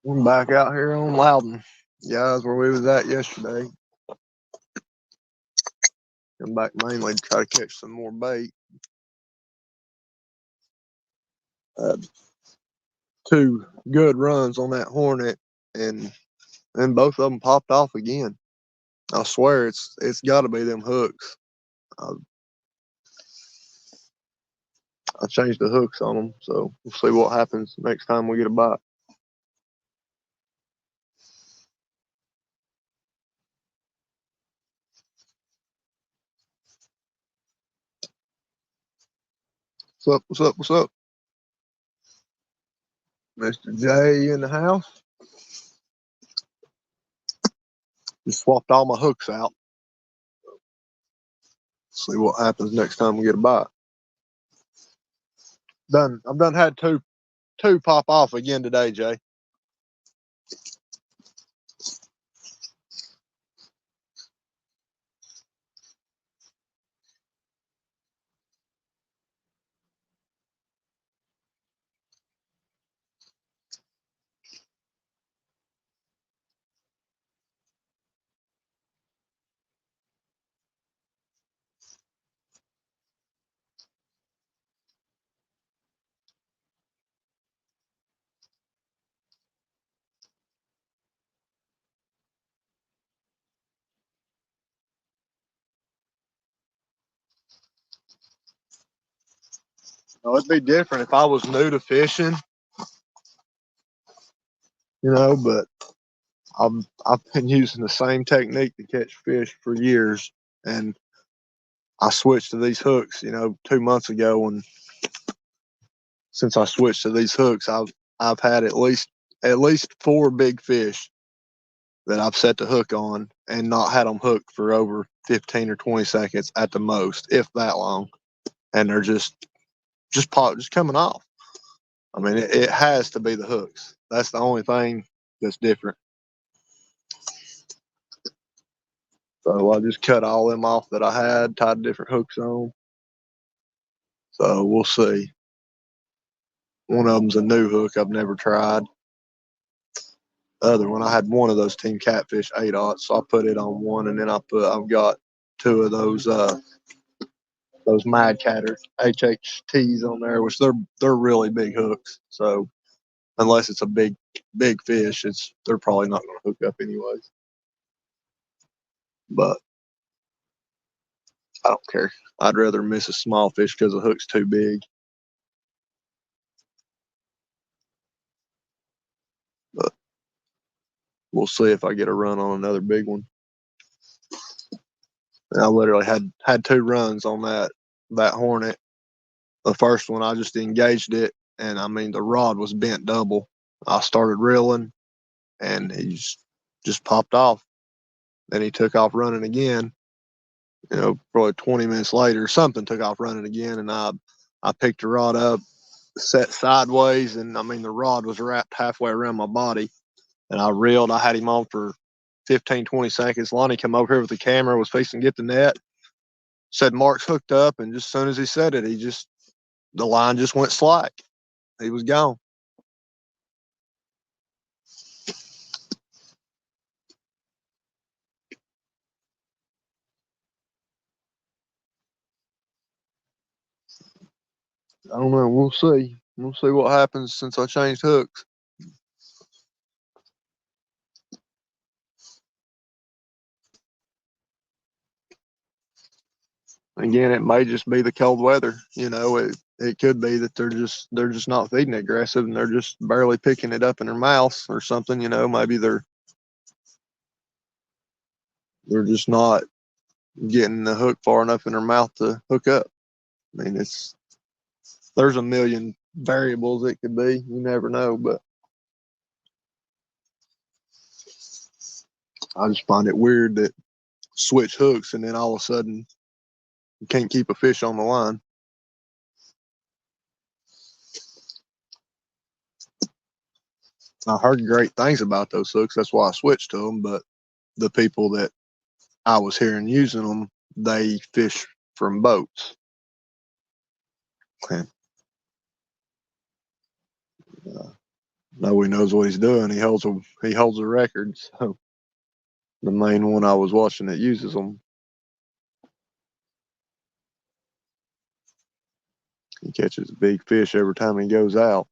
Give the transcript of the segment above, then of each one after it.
I'm back out here on Loudon, guys, where we was at yesterday. Come back mainly to try to catch some more bait. Two good runs on that Hornet, and both of them popped off again. I swear it's got to be them hooks. I changed the hooks on them, so we'll see what happens next time we get a bite. What's up? What's up? What's up? Mr. J in the house. Just swapped all my hooks out. See what happens next time we get a bite. I've done had two pop off again today, Jay. It'd be different if I was new to fishing, but I've been using the same technique to catch fish for years, and I switched to these hooks, 2 months ago, and since I switched to these hooks, I've had at least four big fish that I've set the hook on and not had them hooked for over 15 or 20 seconds at the most, if that long, and they're just coming off. I mean, it has to be the hooks. That's the only thing that's different. So I just cut all them off that I had, tied different hooks on. So we'll see. One of them's a new hook I've never tried. The other one, I had one of those Team Catfish 8/0, so I put it on one, and then I've got two of those Mad Catters HHTs on there, which they're really big hooks. So unless it's a big fish, they're probably not going to hook up anyways. But I don't care. I'd rather miss a small fish because the hook's too big. But we'll see if I get a run on another big one. And I literally had two runs on that Hornet. The first one, I just engaged it, and I mean the rod was bent double. I started reeling, and he just popped off. Then he took off running again. Probably 20 minutes later, something took off running again, and I picked the rod up, set sideways, and I mean the rod was wrapped halfway around my body, and I reeled. I had him on for 15, 20 seconds. Lonnie come over here with the camera, was fixing to get the net, said Mark's hooked up, and just as soon as he said it, the line just went slack. He was gone. I don't know. We'll see. We'll see what happens since I changed hooks. Again, it may just be the cold weather. It could be that they're just not feeding aggressive, and they're just barely picking it up in their mouths or something. Maybe they're just not getting the hook far enough in their mouth to hook up. I mean, there's a million variables it could be. You never know, but I just find it weird that switch hooks and then all of a sudden you can't keep a fish on the line. I heard great things about those hooks. That's why I switched to them. But the people that I was hearing using them, they fish from boats. Okay. Know he knows what he's doing. He holds a record. So the main one I was watching that uses them, he catches big fish every time he goes out.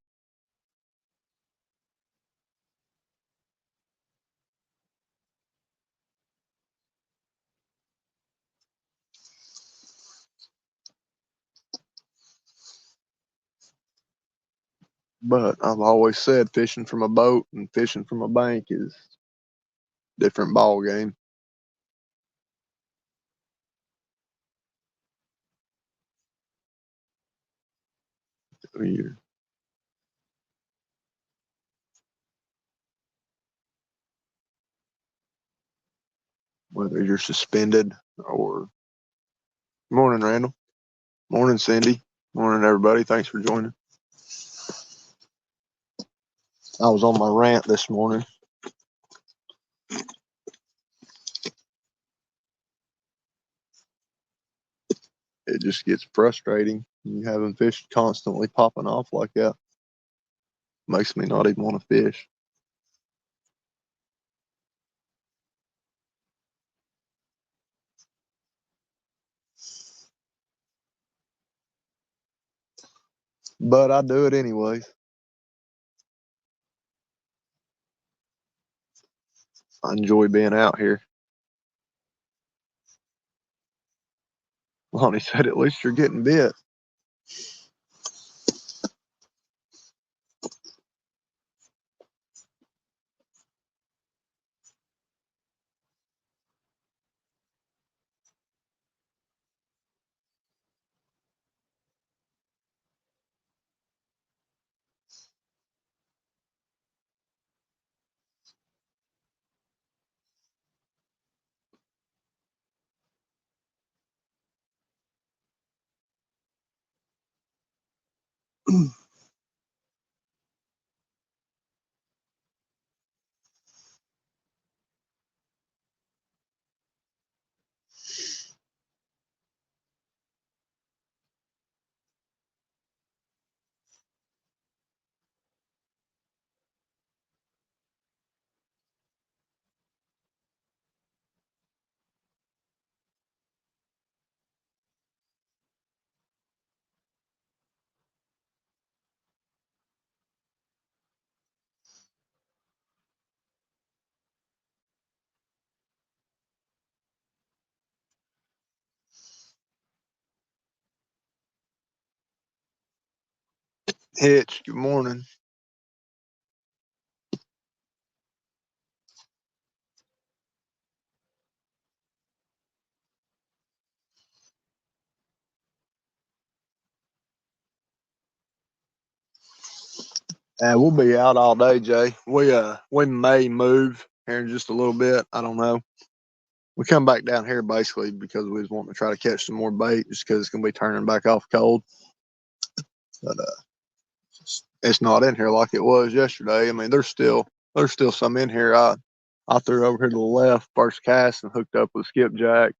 But I've always said fishing from a boat and fishing from a bank is a different ball game. Whether you're suspended or morning, Randall. Morning, Cindy. Morning, everybody. Thanks for joining. I was on my rant this morning. It just gets frustrating. You having fish constantly popping off like that makes me not even want to fish. But I do it anyways. I enjoy being out here. Lonnie said, at least you're getting bit. Hitch, good morning. We'll be out all day, Jay. We may move here in just a little bit. I don't know. We come back down here basically because we was wanting to try to catch some more bait, just because it's gonna be turning back off cold. But it's not in here like it was yesterday. I mean, there's still some in here. I threw over here to the left first cast and hooked up with skipjack.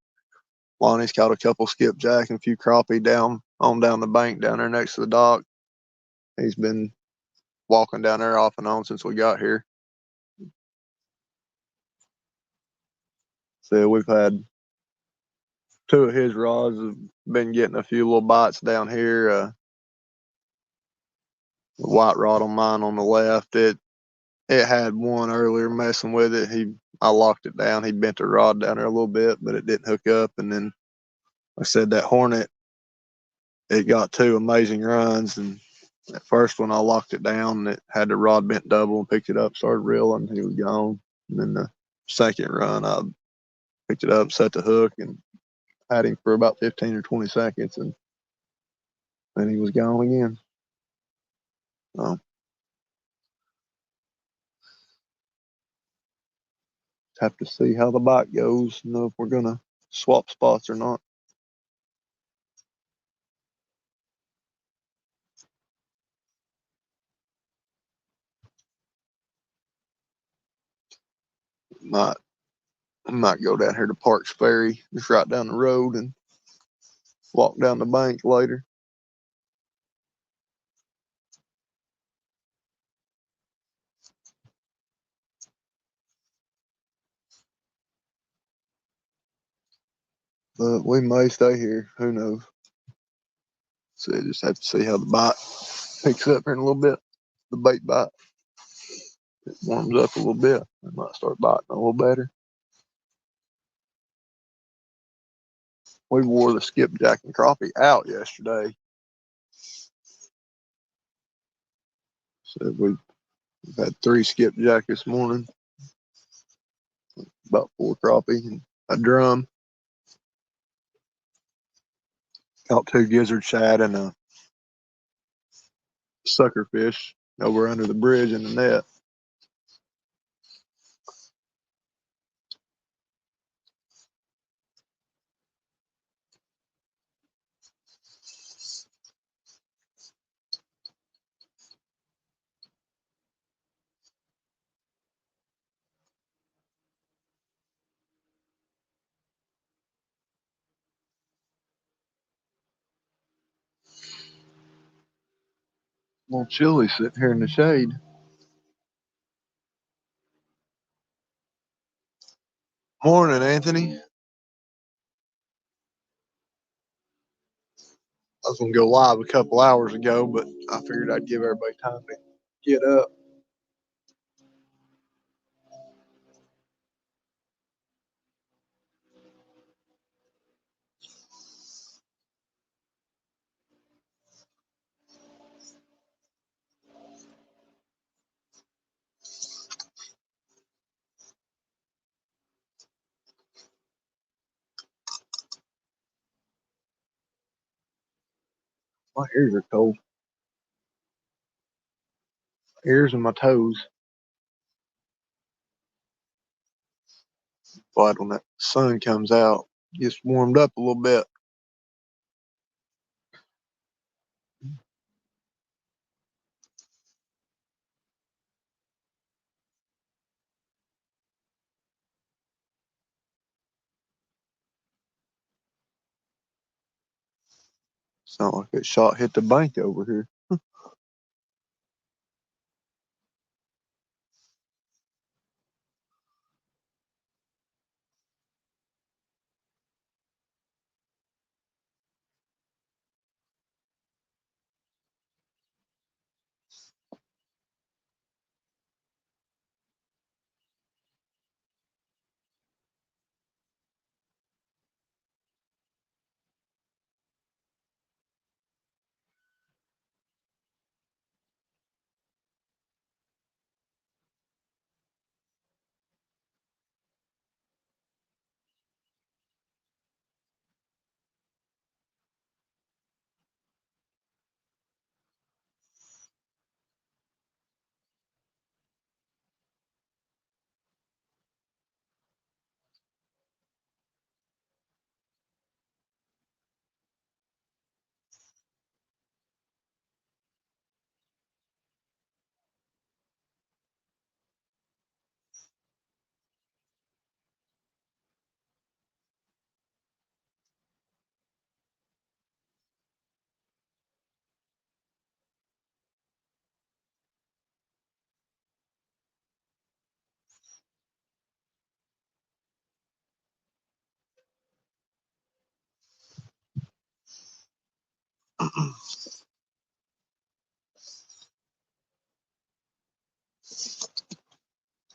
Lonnie's caught a couple skipjack and a few crappie down the bank down there next to the dock. He's been walking down there off and on since we got here. So we've had two of his rods have been getting a few little bites down here. The white rod on mine on the left, it had one earlier messing with it. I locked it down. He bent the rod down there a little bit, but it didn't hook up. And then I said that hornet, it got two amazing runs. And that first one, I locked it down and it had the rod bent double and picked it up, started reeling. He was gone. And then the second run, I picked it up, set the hook, and had him for about 15 or 20 seconds. And then he was gone again. Have to see how the bite goes, know if we're going to swap spots or not. Might might go down here to Parks Ferry, just right down the road, and walk down the bank later. But we may stay here. Who knows? So just have to see how the bite picks up here in a little bit. The bait bite. It warms up a little bit. It might start biting a little better. We wore the skipjack and crappie out yesterday. So we've had 3 skipjack this morning, about 4 crappie, and a drum. Caught 2 gizzard shad and a sucker fish over under the bridge in the net. A little chilly sitting here in the shade. Morning, Anthony. I was going to go live a couple hours ago, but I figured I'd give everybody time to get up. My ears are cold. Ears and my toes. But when that sun comes out, it gets warmed up a little bit. Sound like that shot hit the bank over here.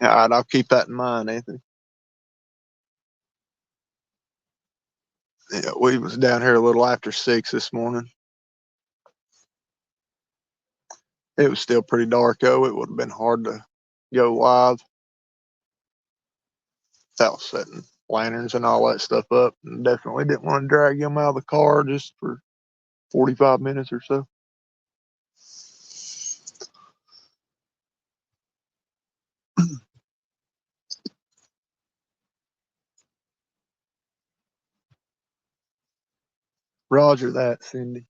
All right, I'll keep that in mind, Anthony. Yeah, we was down here a little after 6 this morning. It was still pretty dark though. It would have been hard to go live without setting lanterns and all that stuff up. And definitely didn't want to drag them out of the car just for 45 minutes or so. Roger that, Cindy.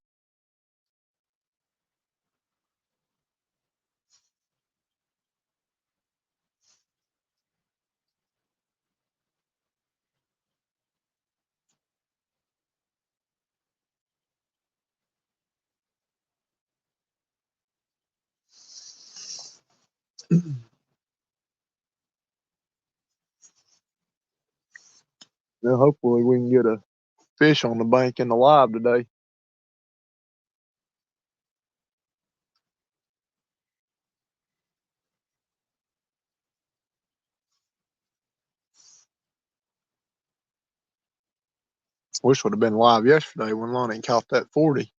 Now, hopefully we can get a fish on the bank in the live today. Wish would have been live yesterday when Lonnie caught that 40.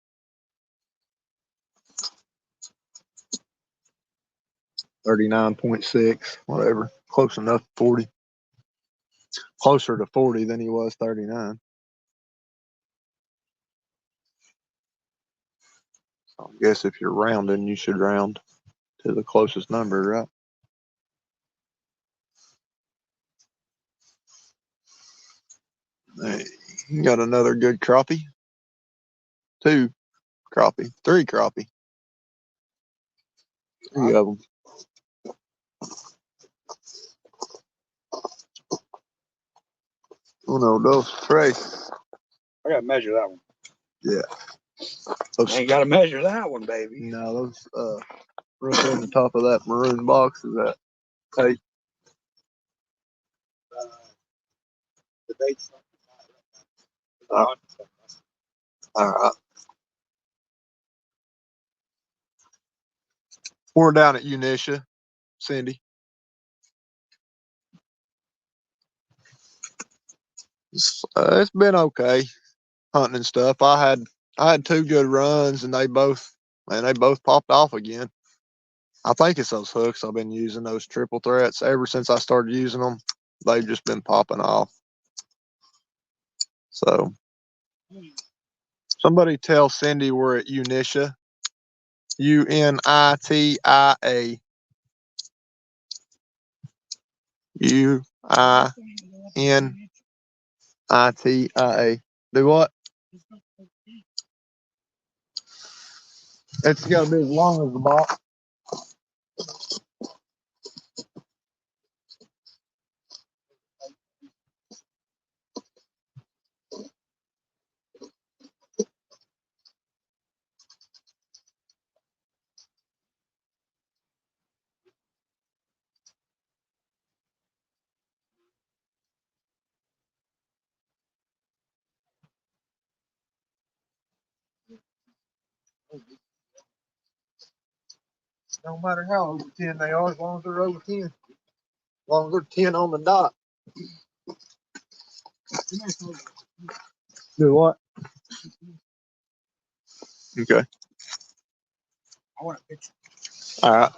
39.6, whatever. Close enough to 40. Closer to 40 than he was 39. So I guess if you're rounding, you should round to the closest number, right? Hey, you got another good crappie. 2 crappie. 3 crappie. 3 of them. Uno, dos, tres. I gotta measure that one. Yeah. I ain't gotta measure that one, baby. No, those right on the top of that maroon box is that tape. The bait's All right. We're down at Unisha, Cindy. It's been okay hunting and stuff. I had 2 good runs and they both popped off again. I think it's those hooks I've been using, those triple threats. Ever since I started using them, they've just been popping off. So somebody tell Cindy we're at Unisha. UNITIA. UINITIA. Do what? It's got to be as long as the box. No matter how over 10 they are, as long as they're over 10. As long as they're 10 on the dot. Do what? Okay. I want a picture. All right.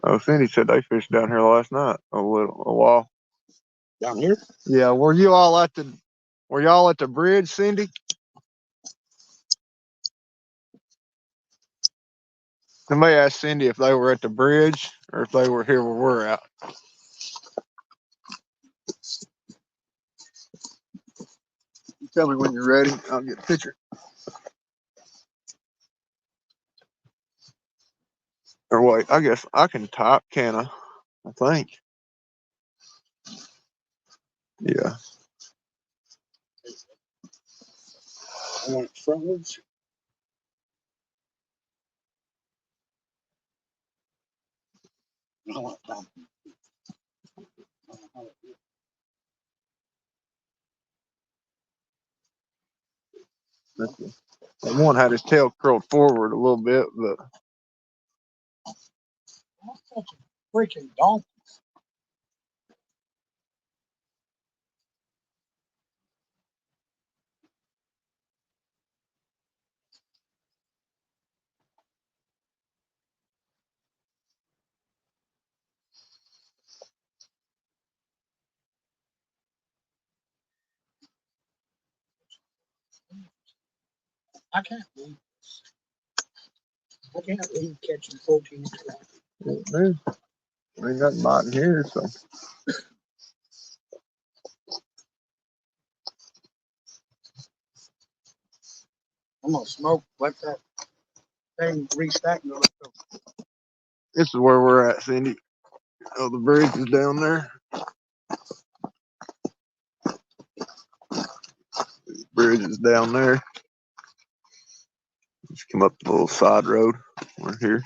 Oh, Cindy said they fished down here last night a while. Down here? Yeah, were y'all at the bridge, Cindy? Somebody asked Cindy if they were at the bridge or if they were here where we're at. You tell me when you're ready. I'll get a picture. Or wait, I guess I can type, can I? I think. Yeah. I want it frontwards. I want it backwards. And one had his tail curled forward a little bit, but Freaking donkey. I can't believe this. I can't believe catching 14 man, ain't nothing biting here, so. I'm gonna smoke. Let that thing restack. This is where we're at, Cindy. Oh, the bridge is down there. Bridge is down there. Just come up the little side road. We're here.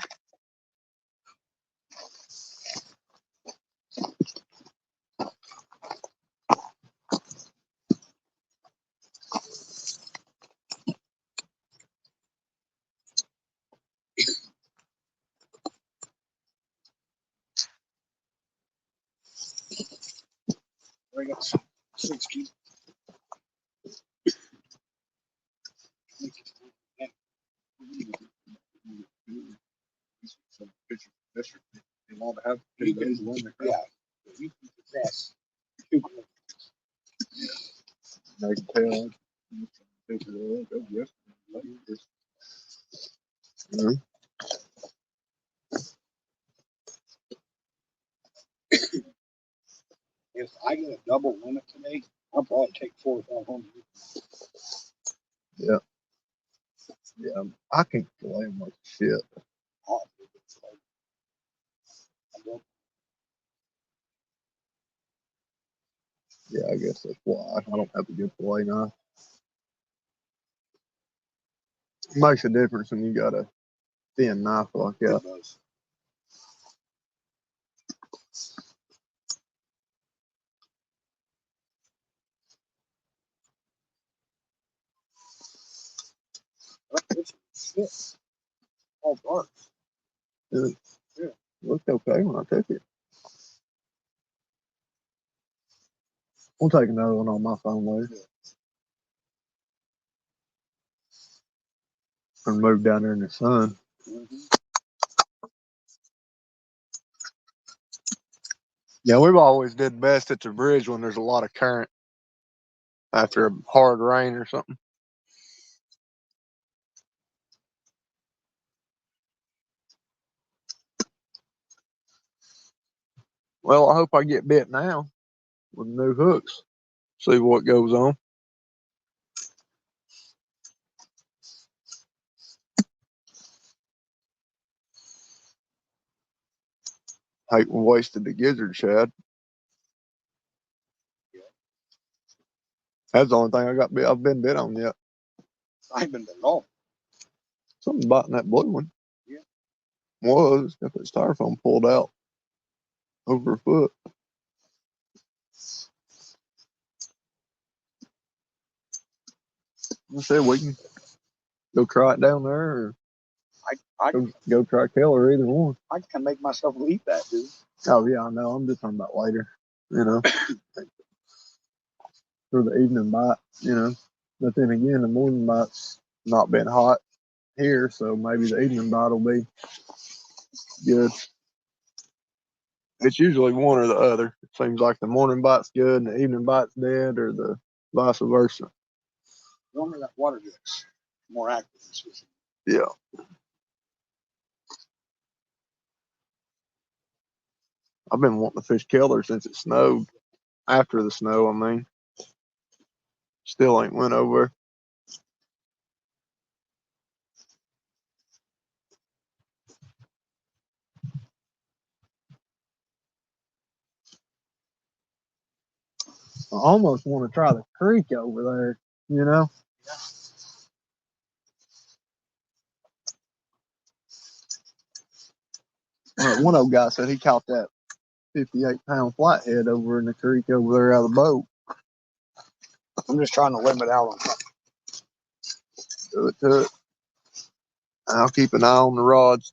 We got 60. You want to have You can, yeah, you can possess 2 clips. I can tell. If I get a double limit today, I'll probably take 4 or 5 home. Yeah. Yeah. I can't play him like shit. Yeah, I guess that's why I don't have a good play now. It makes a difference when you got a thin knife like that. Shit. All dark. It looked okay when I took it. We'll take another one on my phone later. And move down there in the sun. Yeah, we've always did best at the bridge when there's a lot of current after a hard rain or something. Well, I hope I get bit now with new hooks. See what goes on. Hate we wasted the gizzard shad. That's the only thing I've been bit on yet. I ain't been bit at all. Something biting that blue one. Yeah. Was got that styrofoam pulled out over her foot. I said we can go try it down there, or I go try Keller, either one. I can make myself eat that, dude. Oh yeah, I know. I'm just talking about later. You know, for the evening bite. You know, but then again, the morning bite's not been hot here, so maybe the evening bite will be good. It's usually one or the other. It seems like the morning bite's good and the evening bite's dead, or the vice versa. Normally that water gets more active. Yeah. I've been wanting to fish Keller since it snowed. After the snow, I mean. Still ain't went over. I almost want to try the creek over there, you know? One old guy said he caught that 58-pound flathead over in the creek over there out of the boat. I'm just trying to limit out on that. Do it to it. I'll keep an eye on the rods.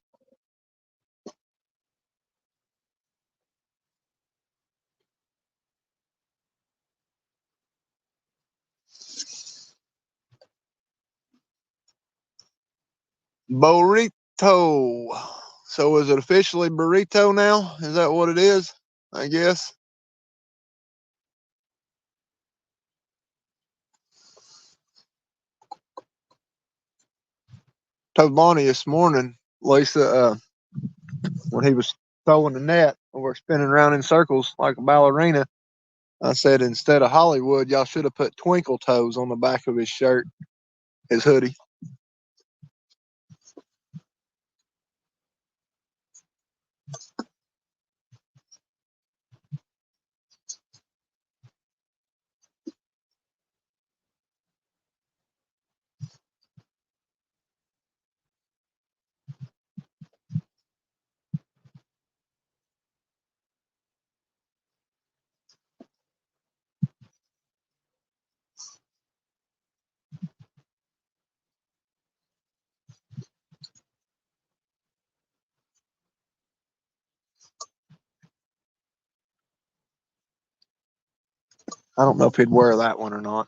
Burrito. So is it officially burrito now? Is that what it is? I guess. Told Lonnie this morning, Lisa, when he was throwing the net, we're spinning around in circles like a ballerina. I said, instead of Hollywood, y'all should have put twinkle toes on the back of his shirt, his hoodie. I don't know if he'd wear that one or not.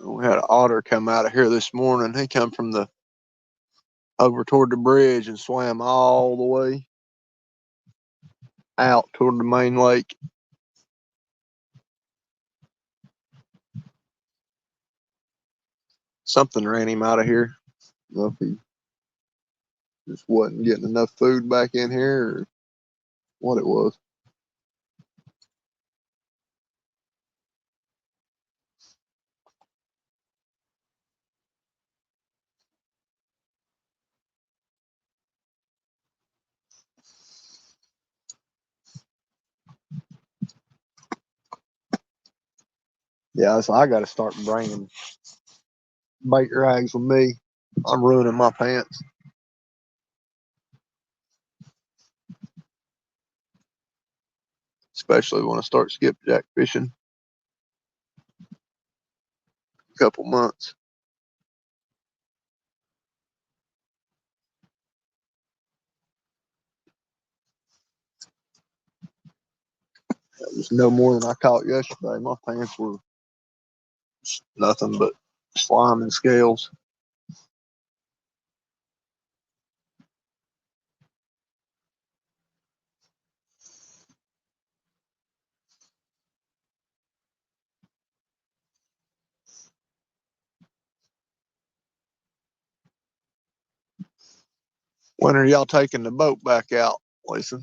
We had an otter come out of here this morning. He come from the over toward the bridge and swam all the way out toward the main lake. Something ran him out of here. I don't know if he just wasn't getting enough food back in here or what it was. Yeah, so I got to start bringing bait rags with me. I'm ruining my pants, especially when I start skipjack fishing in a couple months. That was no more than I caught yesterday. My pants were nothing but slime and scales. When are y'all taking the boat back out, Lisa?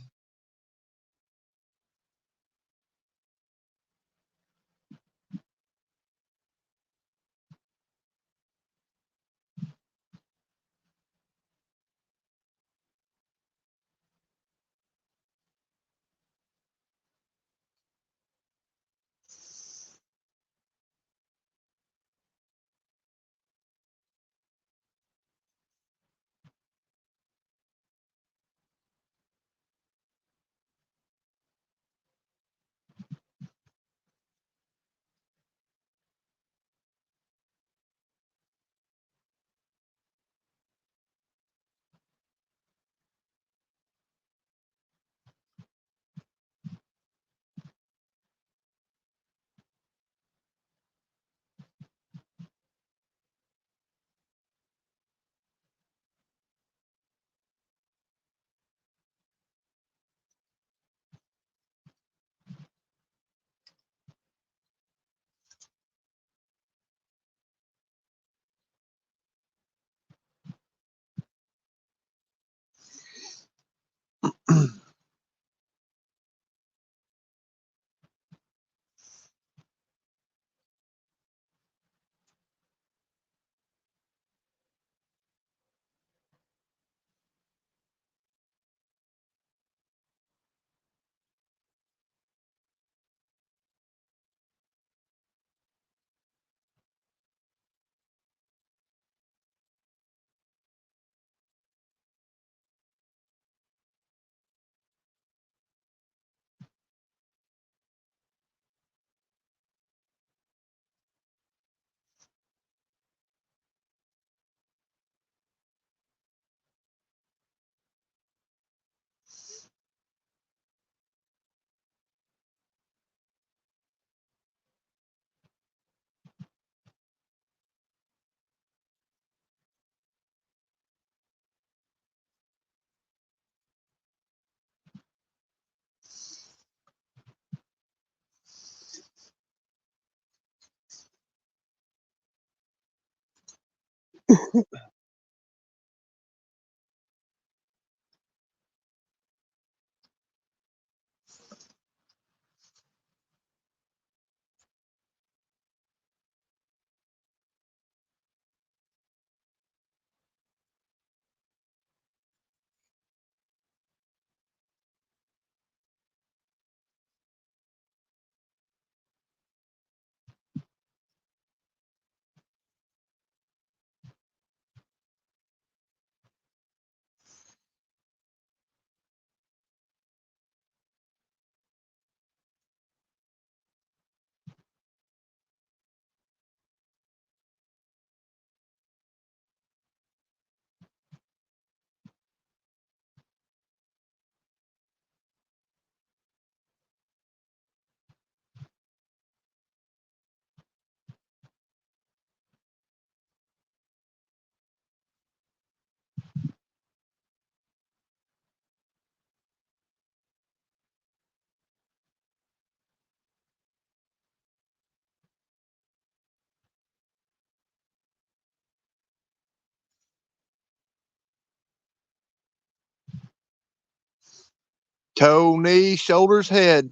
Toe, knee, shoulders, head.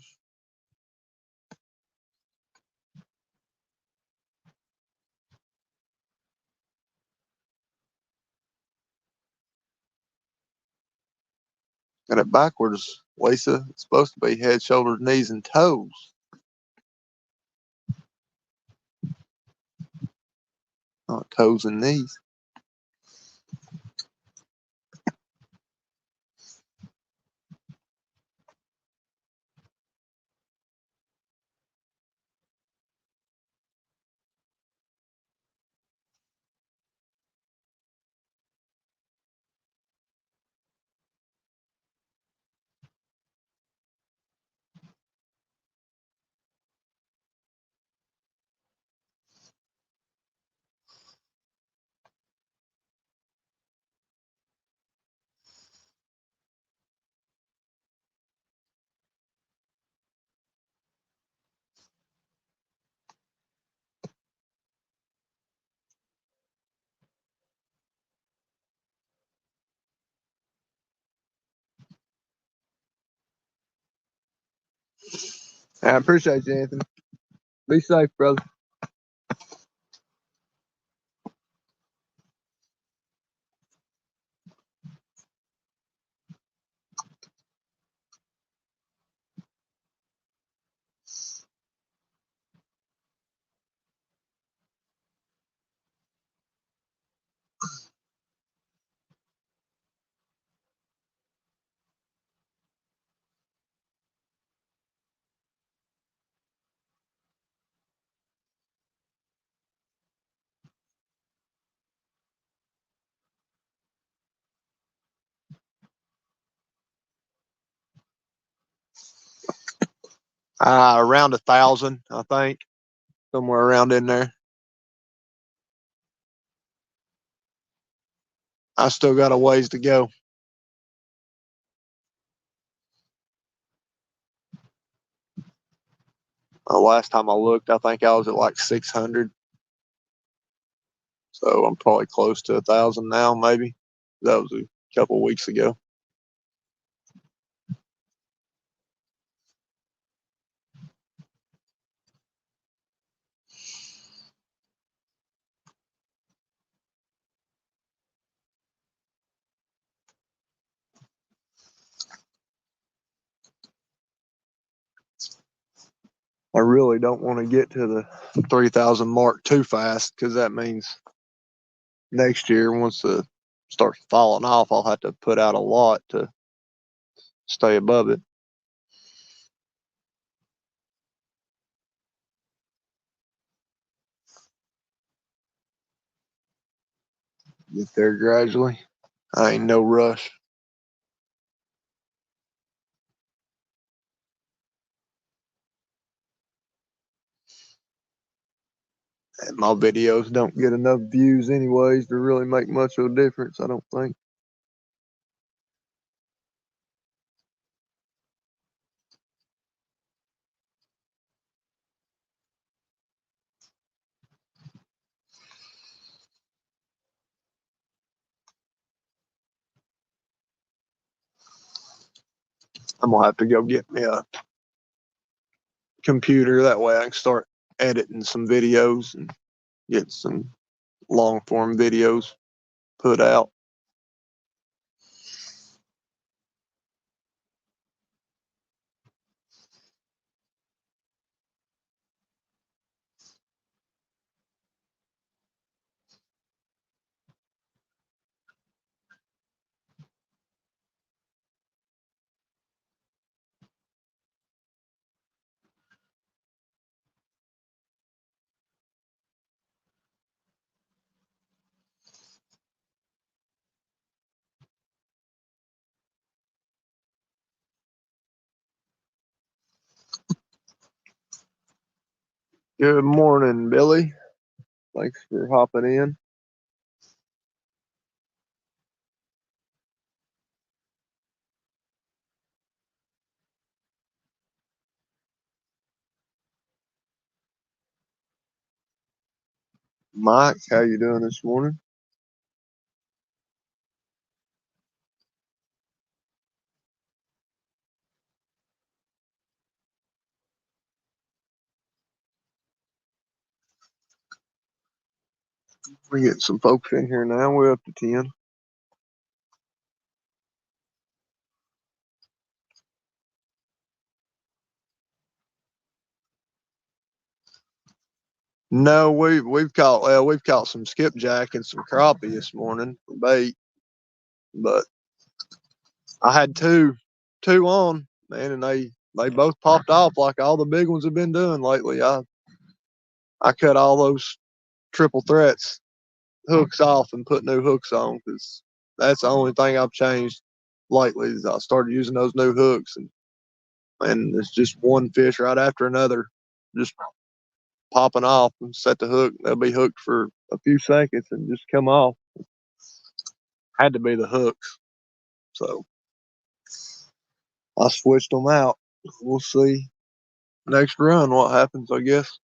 Got it backwards, Lisa. It's supposed to be head, shoulders, knees, and toes. Not toes and knees. I appreciate you, Anthony. Be safe, brother. Around 1,000, I think, somewhere around in there. I still got a ways to go. Last time I looked, I think I was at like 600. So I'm probably close to 1,000 now, maybe. That was a couple of weeks ago. I really don't want to get to the 3,000 mark too fast, because that means next year, once it starts falling off, I'll have to put out a lot to stay above it. Get there gradually. I ain't no rush. And my videos don't get enough views anyways to really make much of a difference, I don't think. I'm gonna have to go get me a computer. That way I can start editing some videos and get some long form videos put out. Good morning, Billy. Thanks for hopping in. Mike, how you doing this morning? We get some folks in here now. We're up to 10. No, we've caught some skipjack and some crappie this morning for bait, but I had two on, man, and they both popped off like all the big ones have been doing lately. I cut all those triple threats hooks off and put new hooks on because that's the only thing I've changed lately. Is I started using those new hooks, and it's just one fish right after another, just popping off and set the hook. They'll be hooked for a few seconds and just come off. Had to be the hooks, so I switched them out. We'll see next run what happens, I guess.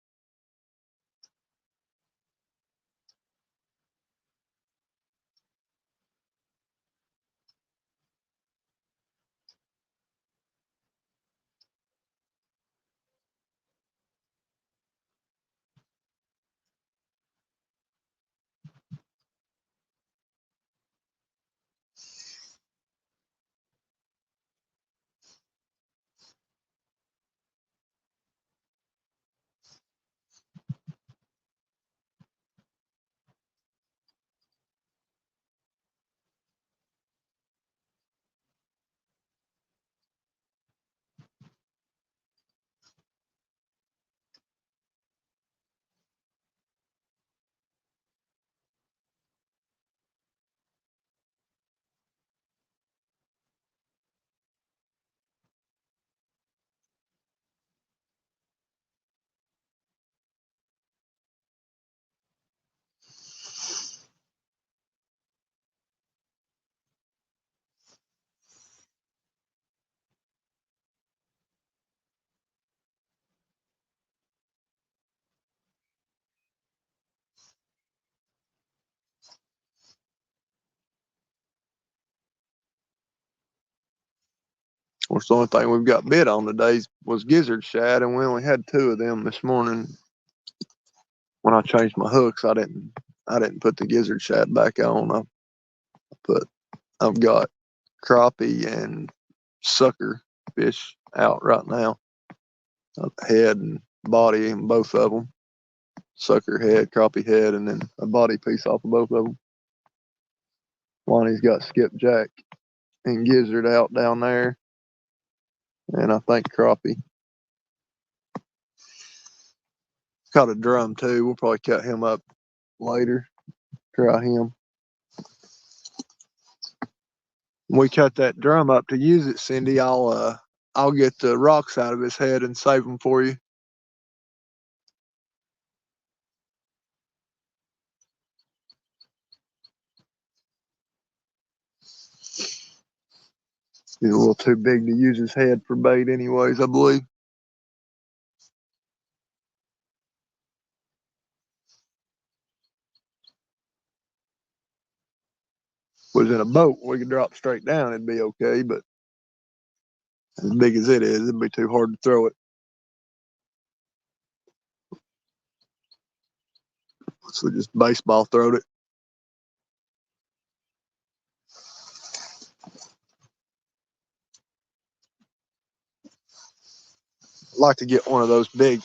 Of course, the only thing we've got bit on today was gizzard shad, and we only had two of them this morning. When I changed my hooks, I didn't put the gizzard shad back on. I've got crappie and sucker fish out right now. Head and body and both of them. Sucker head, crappie head, and then a body piece off of both of them. Lonnie's got skipjack and gizzard out down there, and I think crappie. Caught a drum too. We'll probably cut him up later. Try him. When we cut that drum up to use it, Cindy, I'll get the rocks out of his head and save them for you. He's a little too big to use his head for bait, anyways, I believe. Was in a boat, we could drop straight down, it'd be okay, but as big as it is, it'd be too hard to throw it. So we just baseball throwed it. I'd like to get one of those big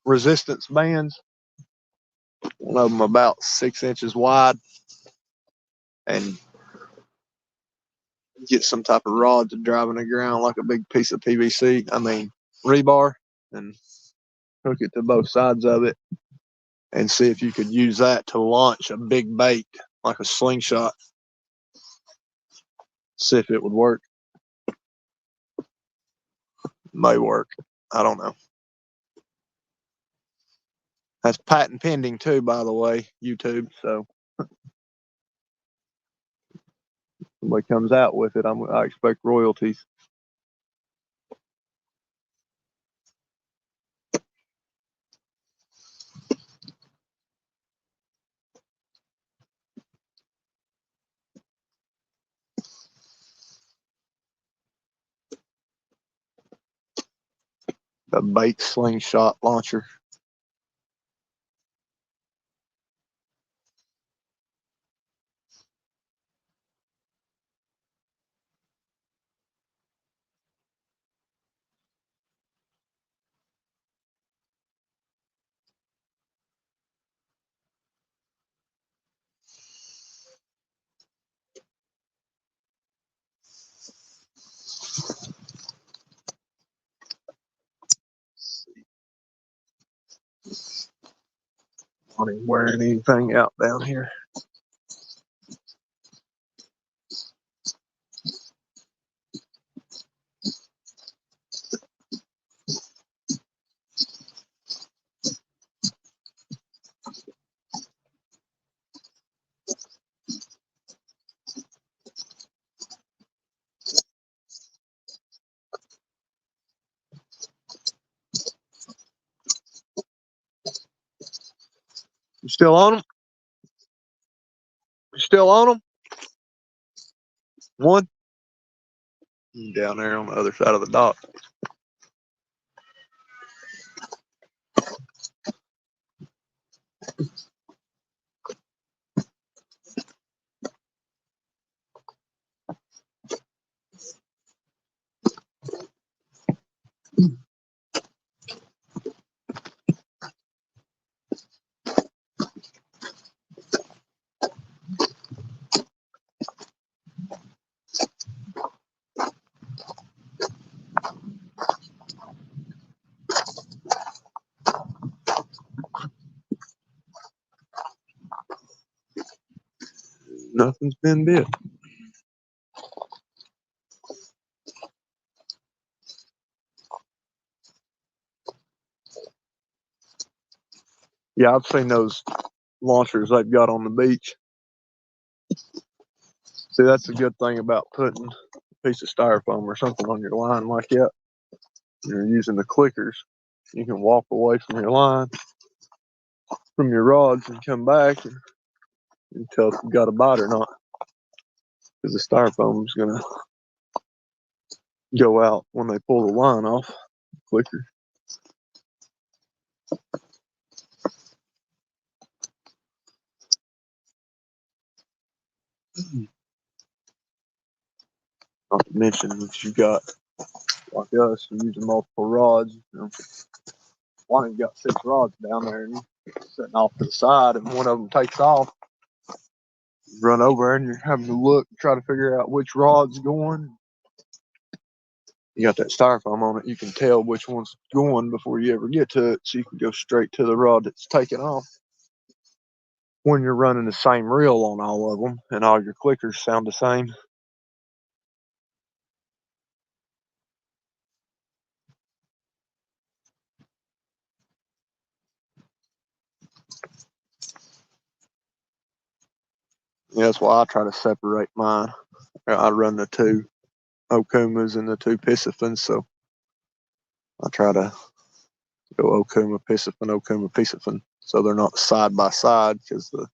resistance bands. One of them about 6 inches wide, and get some type of rod to drive in the ground like a big piece of PVC. I mean rebar, and hook it to both sides of it, and see if you could use that to launch a big bait like a slingshot. See if it would work. May work. I don't know. That's patent pending too, by the way, YouTube. So if somebody comes out with it, I expect royalties. A bait slingshot launcher. Not even wearing anything out down here. You still on them? You still on them? One? Down there on the other side of the dock. Nothing's been bit. Yeah, I've seen those launchers they've got on the beach. See, that's a good thing about putting a piece of styrofoam or something on your line like that. You're using the clickers. You can walk away from your line, from your rods, and come back and tell if you got a bite or not. Because the styrofoam is going to go out when they pull the line off the clicker. Not to mention that you got, like us, you're using multiple rods. One of them got 6 rods down there and you're sitting off to the side, and one of them takes off. You run over and you're having to look, try to figure out which rod's going. You got that styrofoam on it, you can tell which one's going before you ever get to it, so you can go straight to the rod that's taking off. When you're running the same reel on all of them and all your clickers sound the same. Yeah, that's why I try to separate mine. I run the 2 Okumas and the 2 Piscifans, so I try to go Okuma Piscifan, so they're not side by side, because the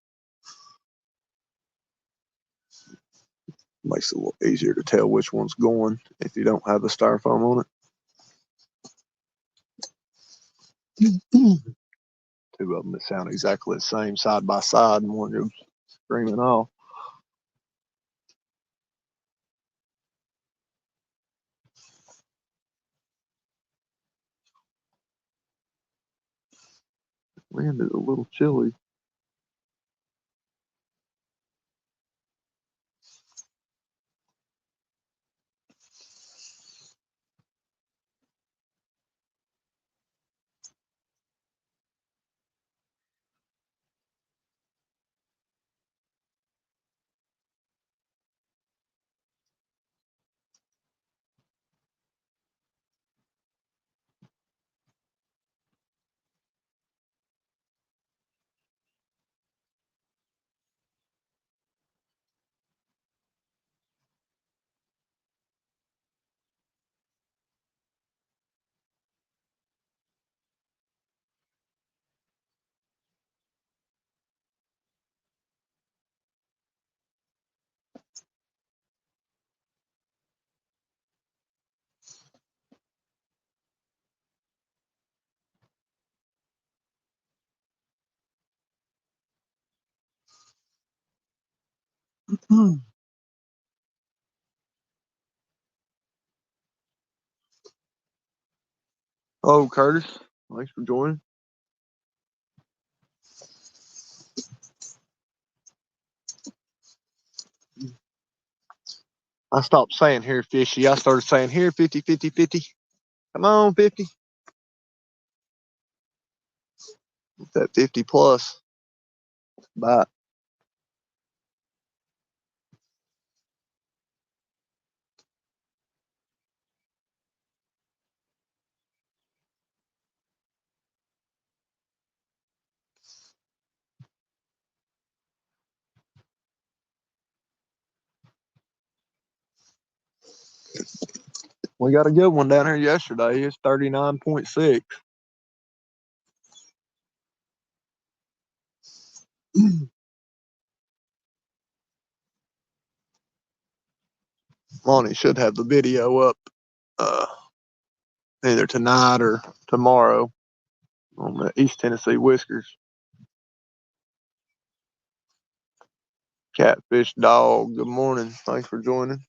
makes it a little easier to tell which one's going if you don't have the styrofoam on it. 2 of them that sound exactly the same side by side, and one goes screaming off. Wind is a little chilly. Oh, Curtis, thanks for joining. I stopped saying here, fishy. I started saying here, 50, 50, 50. Come on, 50. That 50 plus. Bye. We got a good one down here yesterday. It's 39.6. Lonnie should have the video up uh, either tonight or tomorrow on the East Tennessee Whiskers. Catfish Dog, good morning. Thanks for joining.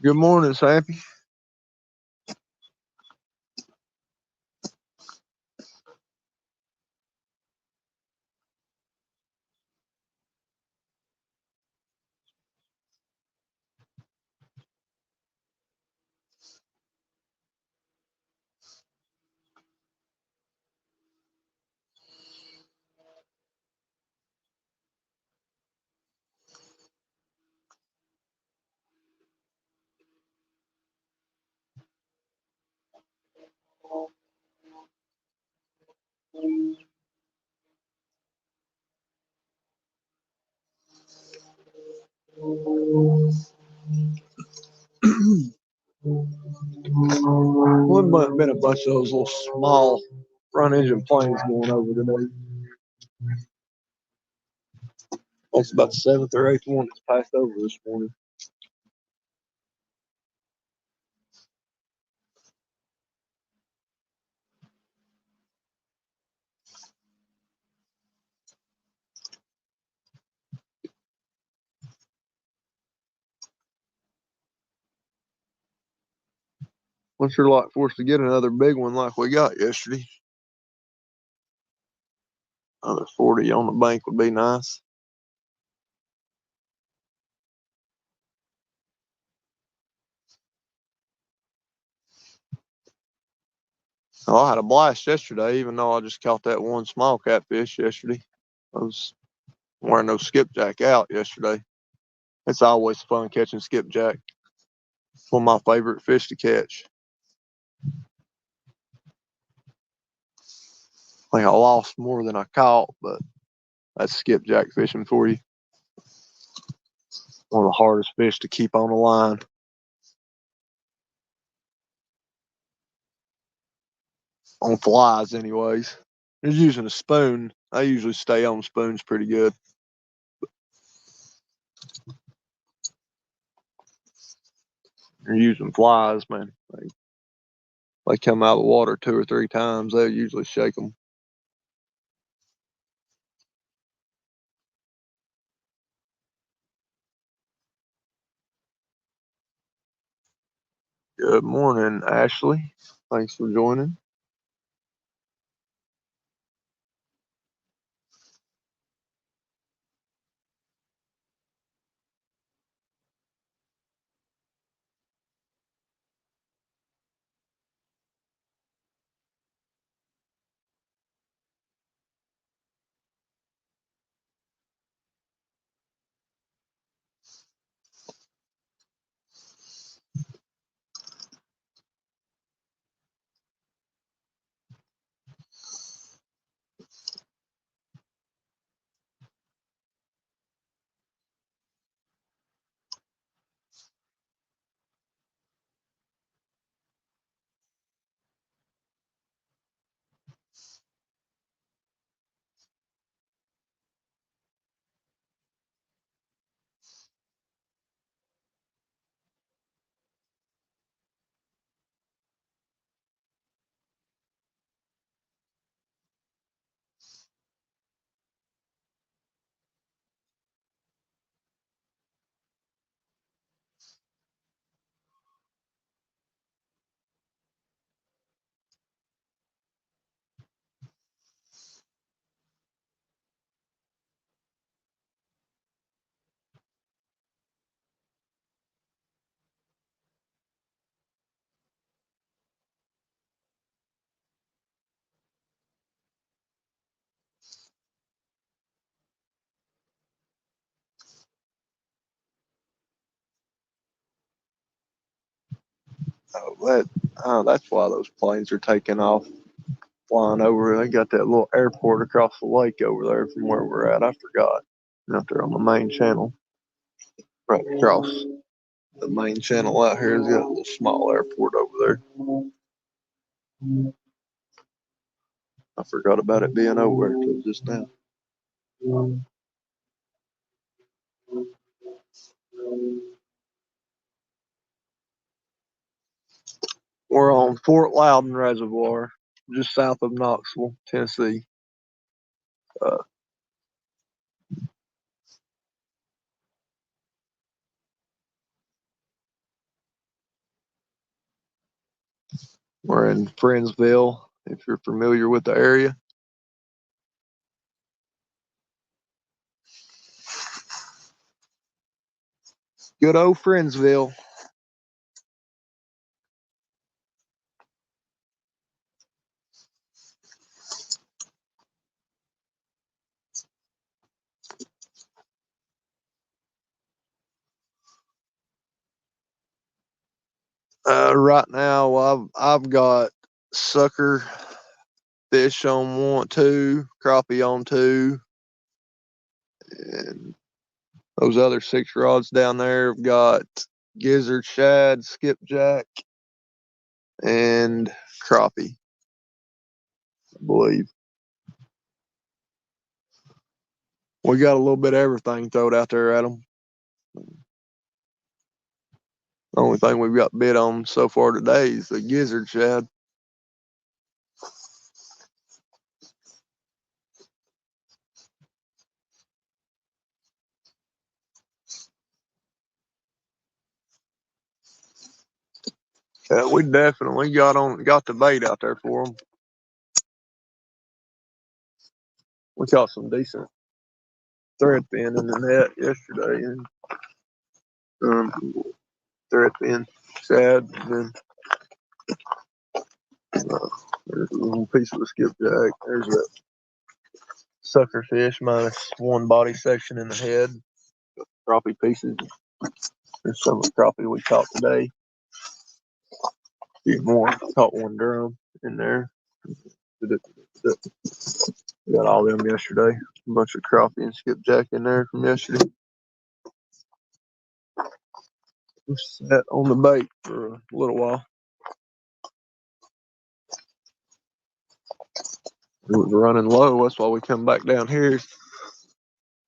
Good morning, Sappy. Well, there might have been a bunch of those little small front engine planes going over today. That's about the seventh or eighth one that's passed over this morning. What's your lot for us to get another big one like we got yesterday? Another 40 on the bank would be nice. Oh, I had a blast yesterday, even though I just caught that one small catfish yesterday. I was wearing no skipjack out yesterday. It's always fun catching skipjack. It's one of my favorite fish to catch. I think I lost more than I caught, but that's skipjack fishing for you. One of the hardest fish to keep on the line. On flies, anyways. Just using a spoon. I usually stay on spoons pretty good. You're using flies, man. They come out of the water 2 or 3 times. They'll usually shake them. Good morning, Ashley. Thanks for joining. That's why those planes are taking off, flying over. They got that little airport across the lake over there from where we're at. I forgot. Out there on the main channel, right across the main channel out here has got a little small airport over there. I forgot about it being over there until just now. We're on Fort Loudon Reservoir, just south of Knoxville, Tennessee. We're in Friendsville, if you're familiar with the area. Good old Friendsville. Right now, I've got sucker fish on two, crappie on two, and those other 6 rods down there have got gizzard, shad, skipjack, and crappie, I believe. We got a little bit of everything thrown out there at them. The only thing we've got bid on so far today is the gizzard shad. We definitely got the bait out there for them. We caught some decent threadfin in the net yesterday, and threadfin shad, and then there's a little piece of a skipjack. There's a sucker fish minus one body section in the head. Crappie pieces. There's some of the crappie we caught today. A few more. Caught one drum in there. We got all them yesterday. A bunch of crappie and skipjack in there from yesterday. We sat on the bait for a little while. It was running low. That's why we come back down here.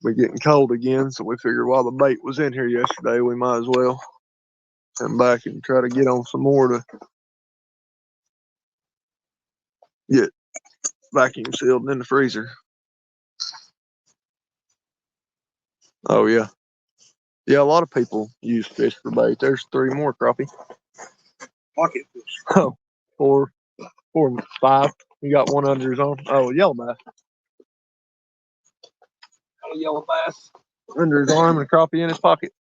We're getting cold again, so we figured while the bait was in here yesterday, we might as well come back and try to get on some more to get vacuum sealed in the freezer. Oh yeah. Yeah, a lot of people use fish for bait. There's 3 more crappie. Pocket fish. Oh, 4, 5. You got one under his arm. Oh, yellow bass. Got a yellow bass under his arm and a crappie in his pocket.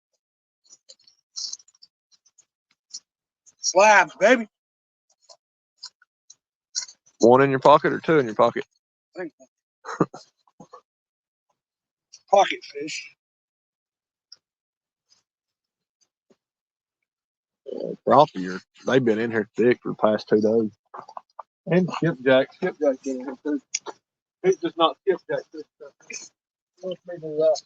Slabs, baby. One in your pocket or 2 in your pocket? Pocket fish. Crappie, they've been in here thick for the past 2 days. And skipjack. Skipjack's been in here too. It's just not skipjack this time. Let's make it up.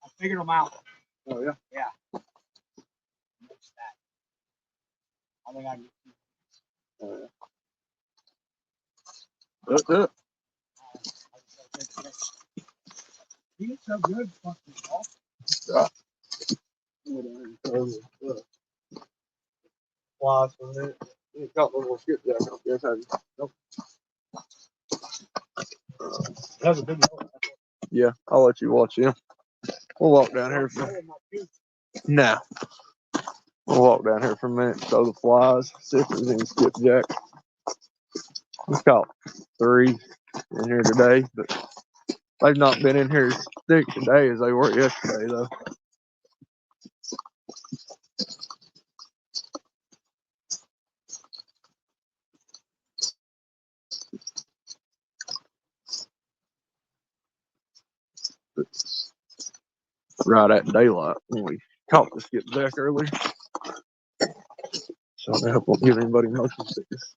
I figured them out. Oh yeah. Yeah. I think I can. Oh yeah. That's it. He's so good. Fucking Yeah. Flies from it. You got one more skipjack, I guess. Have you? Nope. That was a big one. Yeah, I'll let you watch him. We'll walk down here for nah. We'll walk down here for a minute, show the flies, see if there's any skipjack. We caught 3 in here today, but they've not been in here as thick today as they were yesterday, though. It's right at daylight when we caught the skipjack earlier. So I hope won't give anybody motion sickness.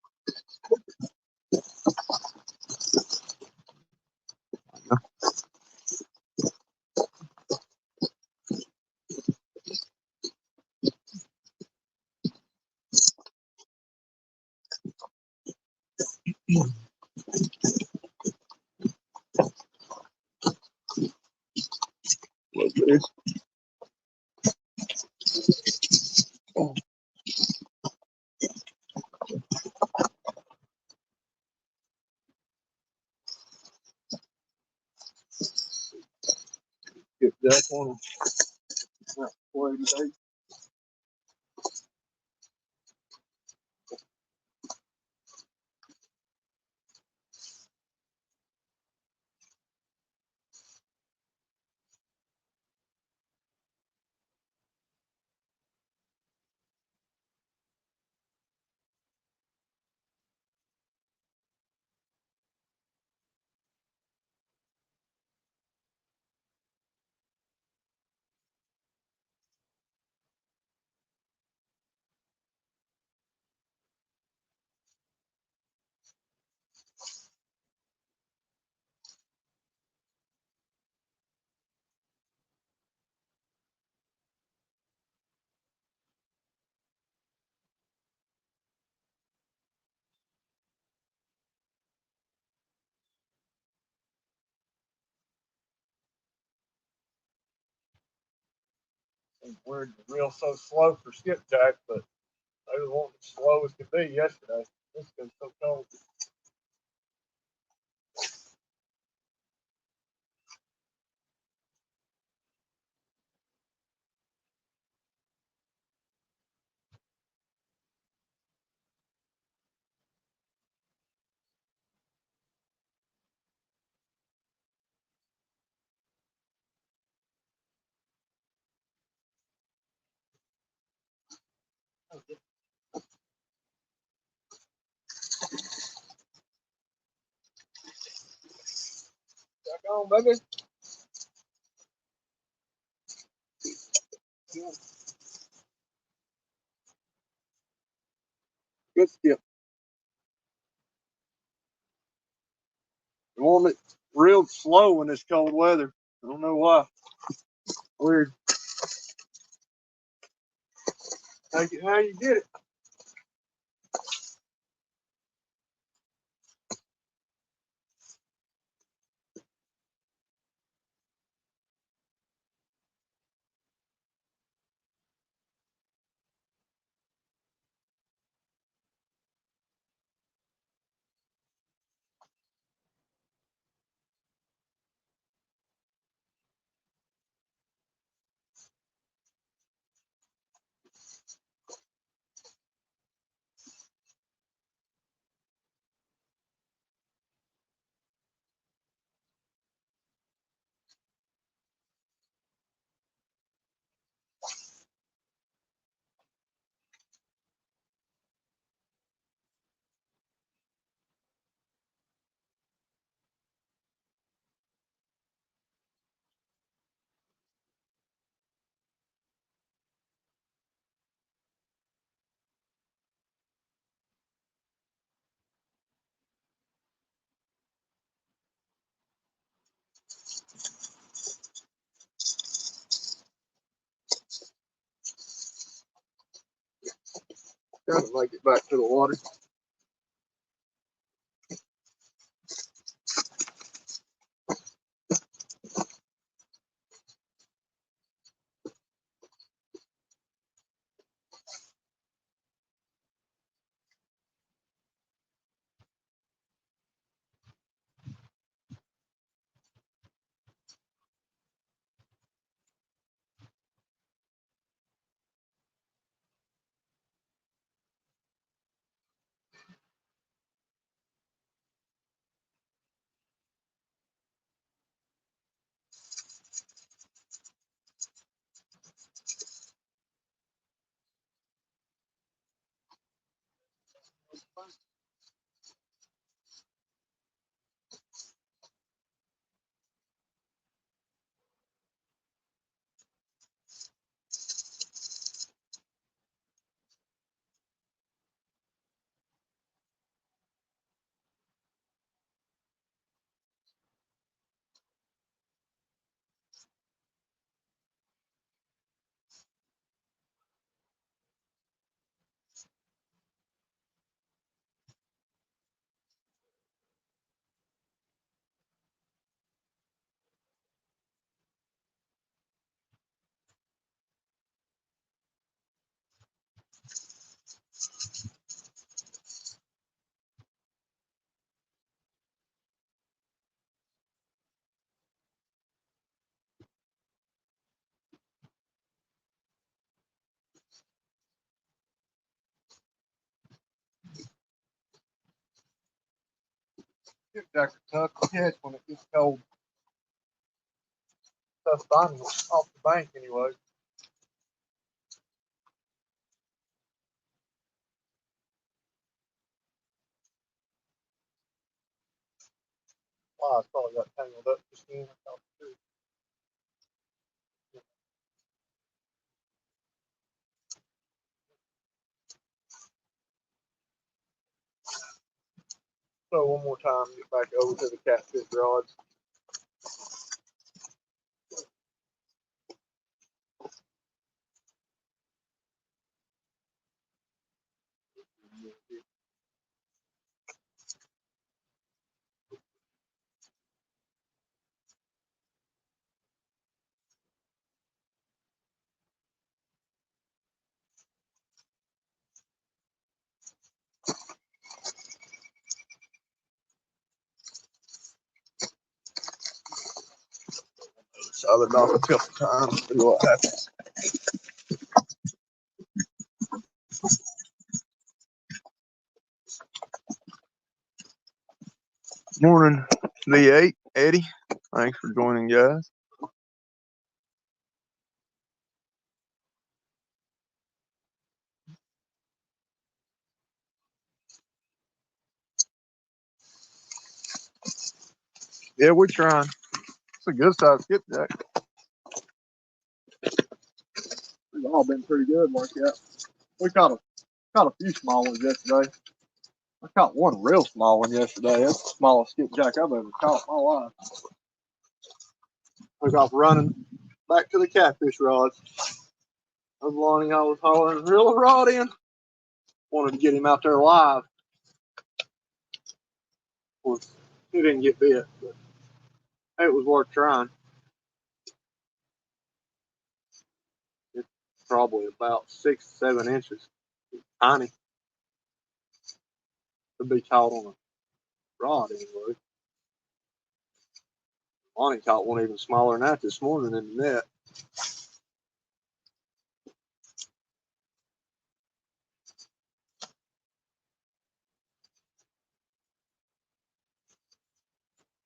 Skipjack on today. We're real so slow for skipjack, but they weren't as slow as could be yesterday. This goes so cold. Back on, baby. Good skip. You want it real slow in this cold weather. I don't know why. Weird. How you get it? Trying to make it back to the water. Skipjacks are tough to catch when it gets cold. Tough finding them off the bank anyway. Wow, I probably got tangled up just then. I thought it too. So one more time, get back over to the catfish rods. So the dog a couple times, see what happens. Morning, V8, Eddie. Thanks for joining, guys. Yeah, we're trying. It's a good size skipjack. They've all been pretty good like that. We caught a few small ones yesterday. I caught one real small one yesterday. That's the smallest skipjack I've ever caught in my life. Took off running back to the catfish rods. I was wanting, I was hollering, reel a rod in. Wanted to get him out there live. Of course, he didn't get bit, but it was worth trying. It's probably about 6, 7 inches. Tiny. To be caught on a rod anyway. Lonnie caught one even smaller than that this morning in the net.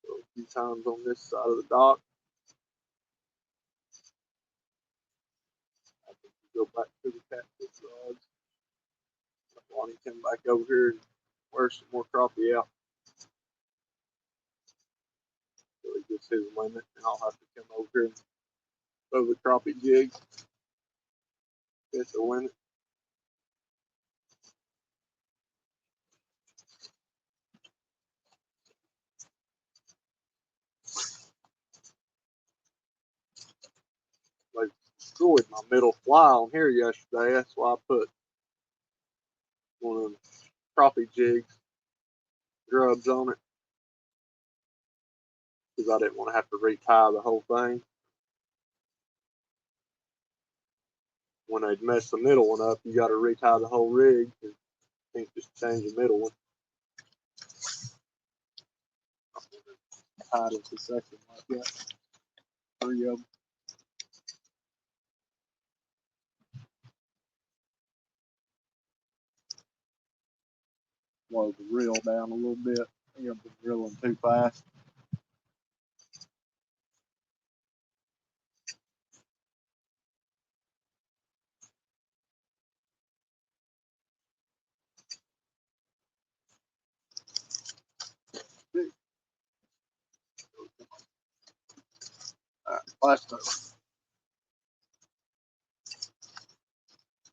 So a few times on this side of the dock. I think we go back to the catfish rods. Lonnie come back over here and wear some more crappie out. So he gets his limit, and I'll have to come over here and throw the crappie jig. Get the limit. They destroyed my middle fly on here yesterday. That's why I put one of them crappie jigs, grubs on it, because I didn't want to have to retie the whole thing. When they'd mess the middle one up, you got to retie the whole rig. You can't just change the middle one. Tied into section like that. 3 of them. Slow the reel down a little bit. I think I've been reeling too fast. All right, last throw.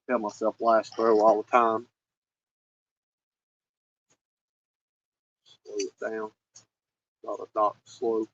Tell myself last throw all the time. Slow it down. Got a dock slow.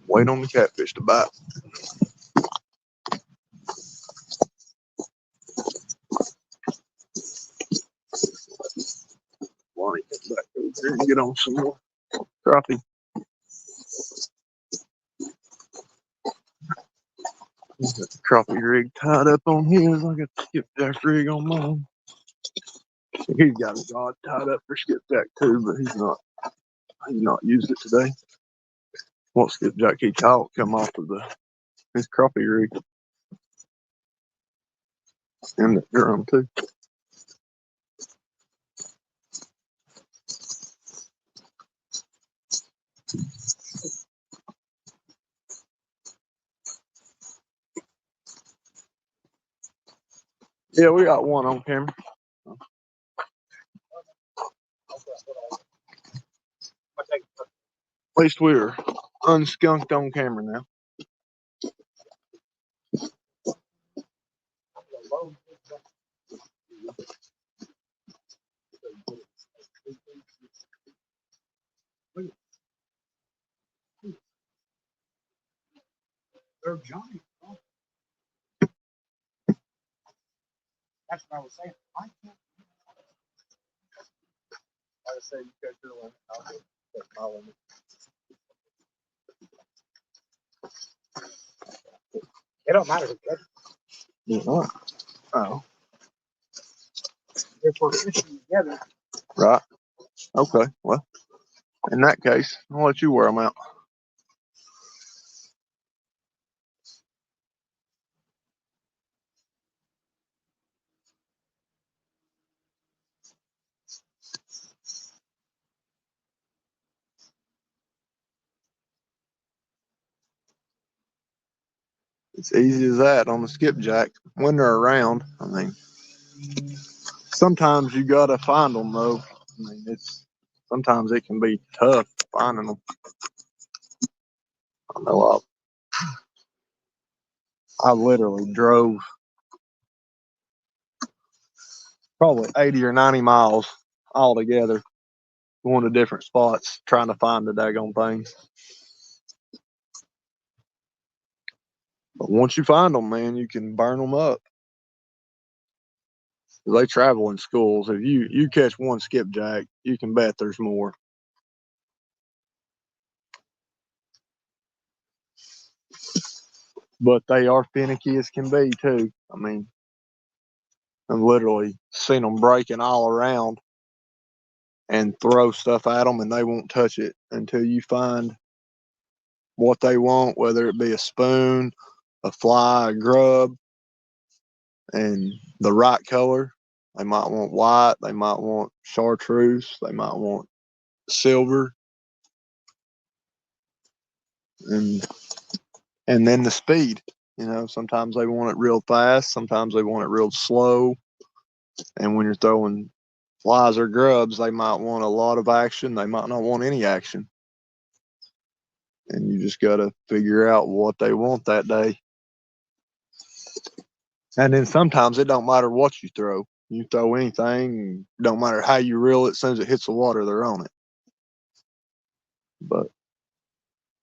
Wait on the catfish to bite. and get on some more crappie. Got the crappie rig tied up on his. I got the skipjack rig on mine. He's got his rod tied up for skipjack too, but he's not used it today. What skipjack he caught come off of his crappie rig and the drum too. Yeah, we got one on camera. At least we're unskunked on camera now. They're Johnny. That's what I was saying. I can't. I would say you catch your limit. I'll catch my limit. It don't matter who catches. Yeah. Oh. If we're fishing together. Right. Okay. Well, in that case, I'll let you wear them out. It's easy as that on the skipjack when they're around. I mean, sometimes you gotta find them though. I mean, sometimes it can be tough finding them. I know I literally drove probably 80 or 90 miles all together, going to different spots trying to find the daggone things. But once you find them, man, you can burn them up. They travel in schools. If you catch one skipjack, you can bet there's more. But they are finicky as can be too. I mean, I've literally seen them breaking all around and throw stuff at them, and they won't touch it until you find what they want, whether it be a spoon, a fly, a grub, and the right color. They might want white, they might want chartreuse, they might want silver, and then the speed. You know, sometimes they want it real fast, sometimes they want it real slow. And when you're throwing flies or grubs, they might want a lot of action, they might not want any action. And you just got to figure out what they want that day. And then sometimes it don't matter what you throw. You throw anything, don't matter how you reel it, as soon as it hits the water, they're on it.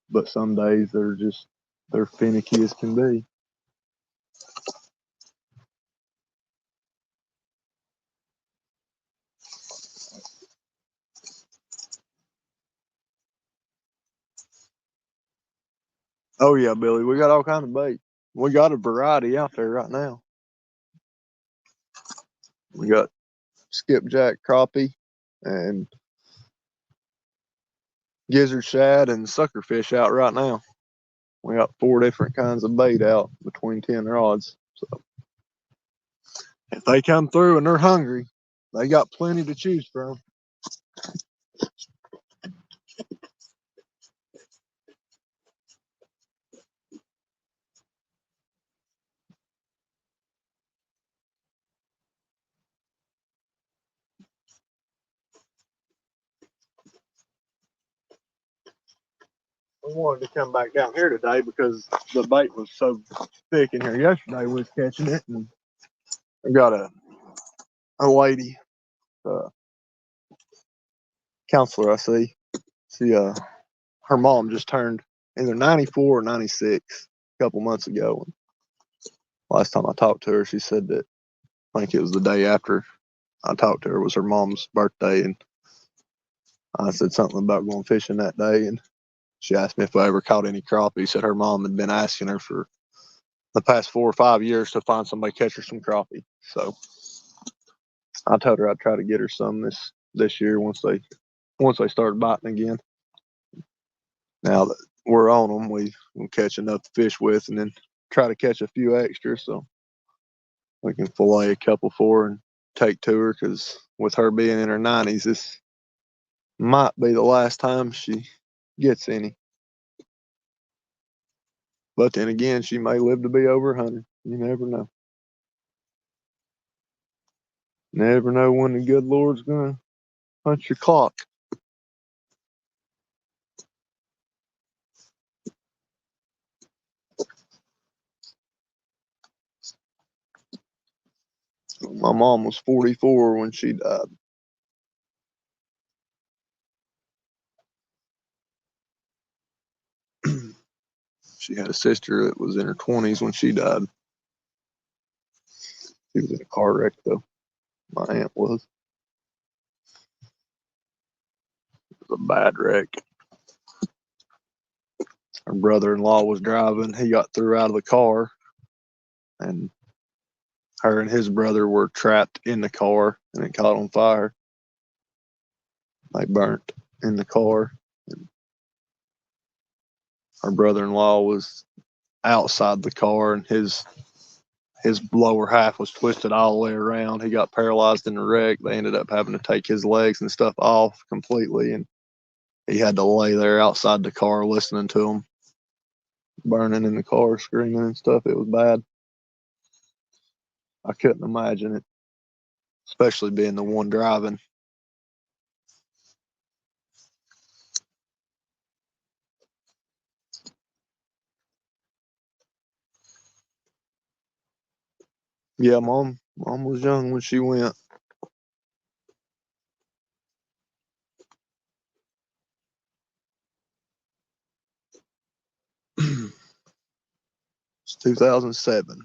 But some days they're finicky as can be. Oh yeah, Billy, we got all kinds of bait. We got a variety out there right now. We got skipjack, crappie, and gizzard shad and suckerfish out right now. We got 4 different kinds of bait out between 10 rods. So if they come through and they're hungry, they got plenty to choose from. We wanted to come back down here today because the bait was so thick in here yesterday. We was catching it, and I got a lady, counselor I see. She her mom just turned either 94 or 96 a couple months ago. And last time I talked to her, she said that I think it was the day after I talked to her was her mom's birthday, and I said something about going fishing that day, and she asked me if I ever caught any crappie. Said her mom had been asking her for the past 4 or 5 years to find somebody to catch her some crappie. So I told her I'd try to get her some this year once they start biting again. Now that we're on them, we'll catch enough to fish with, and then try to catch a few extras so we can fillet a couple for her and take to her. Because with her being in her 90s, this might be the last time she gets any. But then again, she may live to be over 100. You never know. Never know when the good Lord's gonna punch your clock. My mom was 44 when she died. She had a sister that was in her 20s when she died. She was in a car wreck, though. My aunt was. It was a bad wreck. Her brother-in-law was driving. He got threw out of the car, and her and his brother were trapped in the car, and it caught on fire. They burnt in the car. And her brother-in-law was outside the car, and his lower half was twisted all the way around. He got paralyzed in the wreck. They ended up having to take his legs and stuff off completely, and he had to lay there outside the car listening to them burning in the car, screaming and stuff. It was bad. I couldn't imagine it, especially being the one driving. Yeah, mom was young when she went. It's 2007,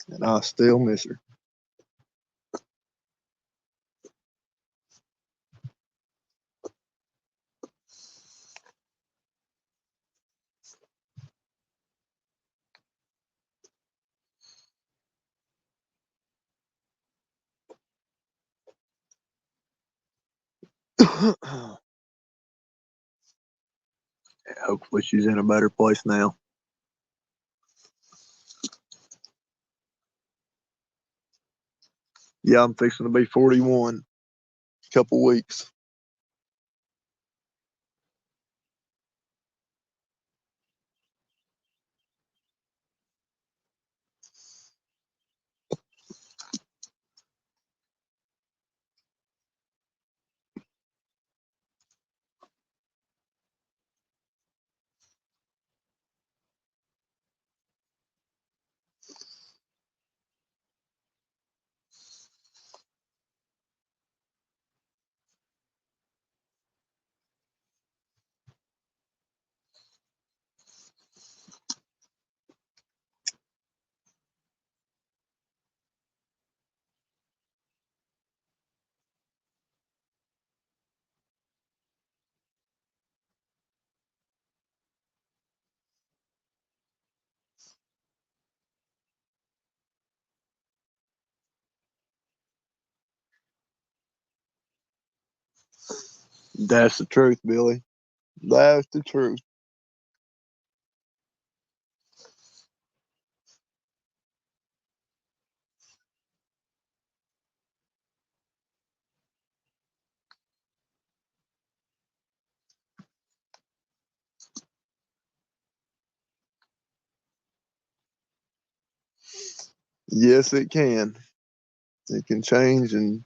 and I still miss her. Hopefully she's in a better place now. Yeah, I'm fixing to be 41 a couple weeks. That's the truth, Billy. That's the truth. Yes, it can. It can change in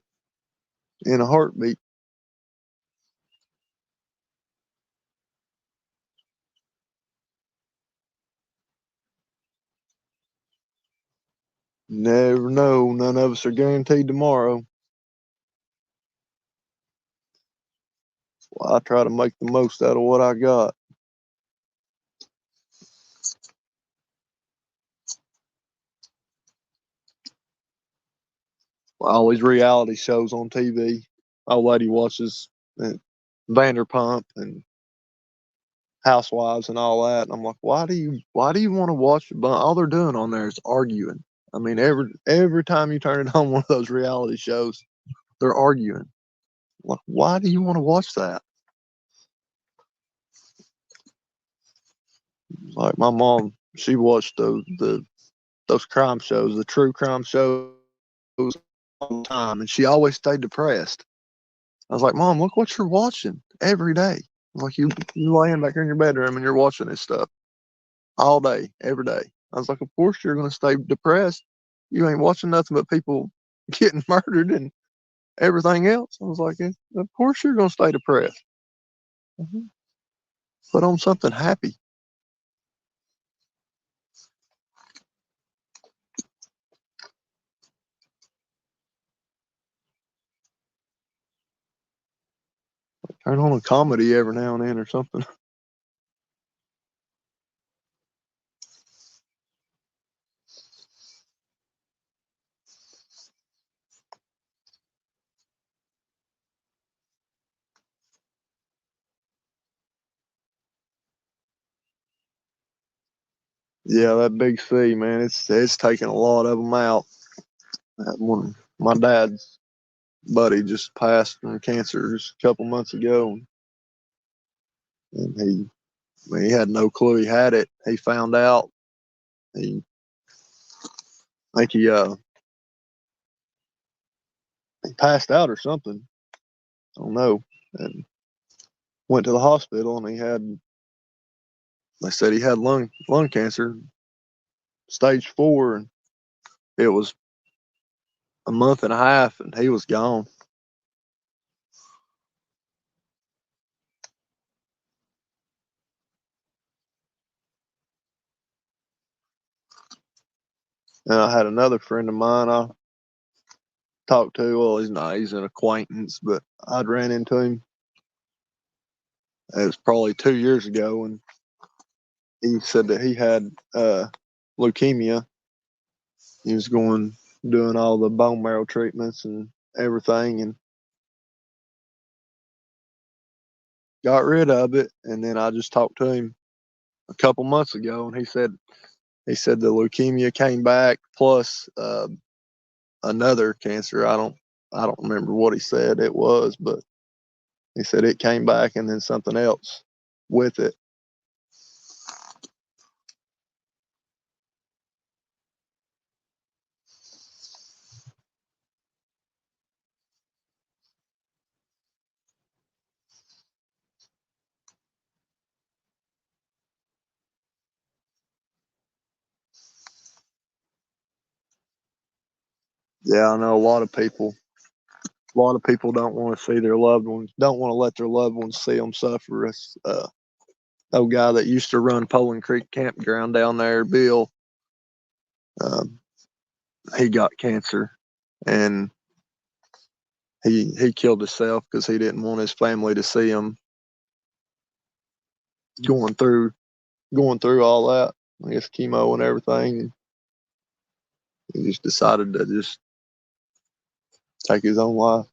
a heartbeat. Never know. None of us are guaranteed tomorrow. Well, I try to make the most out of what I got. all these reality shows on TV. Old lady watches Vanderpump and Housewives and all that. And I'm like, why do you want to watch it? But all they're doing on there is arguing. I mean, every time you turn it on one of those reality shows, they're arguing. Like, why do you want to watch that? Like my mom, she watched those crime shows, the true crime shows all the time, and she always stayed depressed. I was like, Mom, look what you're watching every day. Like you laying back here in your bedroom and you're watching this stuff all day, every day. I was like, of course you're gonna stay depressed. You ain't watching nothing but people getting murdered and everything else. I was like, of course you're gonna stay depressed. Mhm. Put on something happy. Turn on a comedy every now and then or something. Yeah, that big C, man, it's taking a lot of them out. One, my dad's buddy just passed from cancer just a couple months ago, and he had no clue he had it. He found out. He I think he passed out or something. I don't know. And went to the hospital, and they said he had lung cancer, stage 4, and it was a month and a half, and he was gone. And I had another friend of mine I talked to. Well, he's an acquaintance, but I'd ran into him. It was probably 2 years ago, and he said that he had leukemia. He was doing all the bone marrow treatments and everything, and got rid of it. And then I just talked to him a couple months ago, and he said the leukemia came back plus another cancer. I don't remember what he said it was, but he said it came back and then something else with it. Yeah, I know a lot of people. A lot of people don't want to see their loved ones. Don't want to let their loved ones see them suffer. It's old guy that used to run Poland Creek Campground down there, Bill. Um, he got cancer, and he killed himself because he didn't want his family to see him going through going through all that. I guess chemo and everything. He just decided to just take his own life.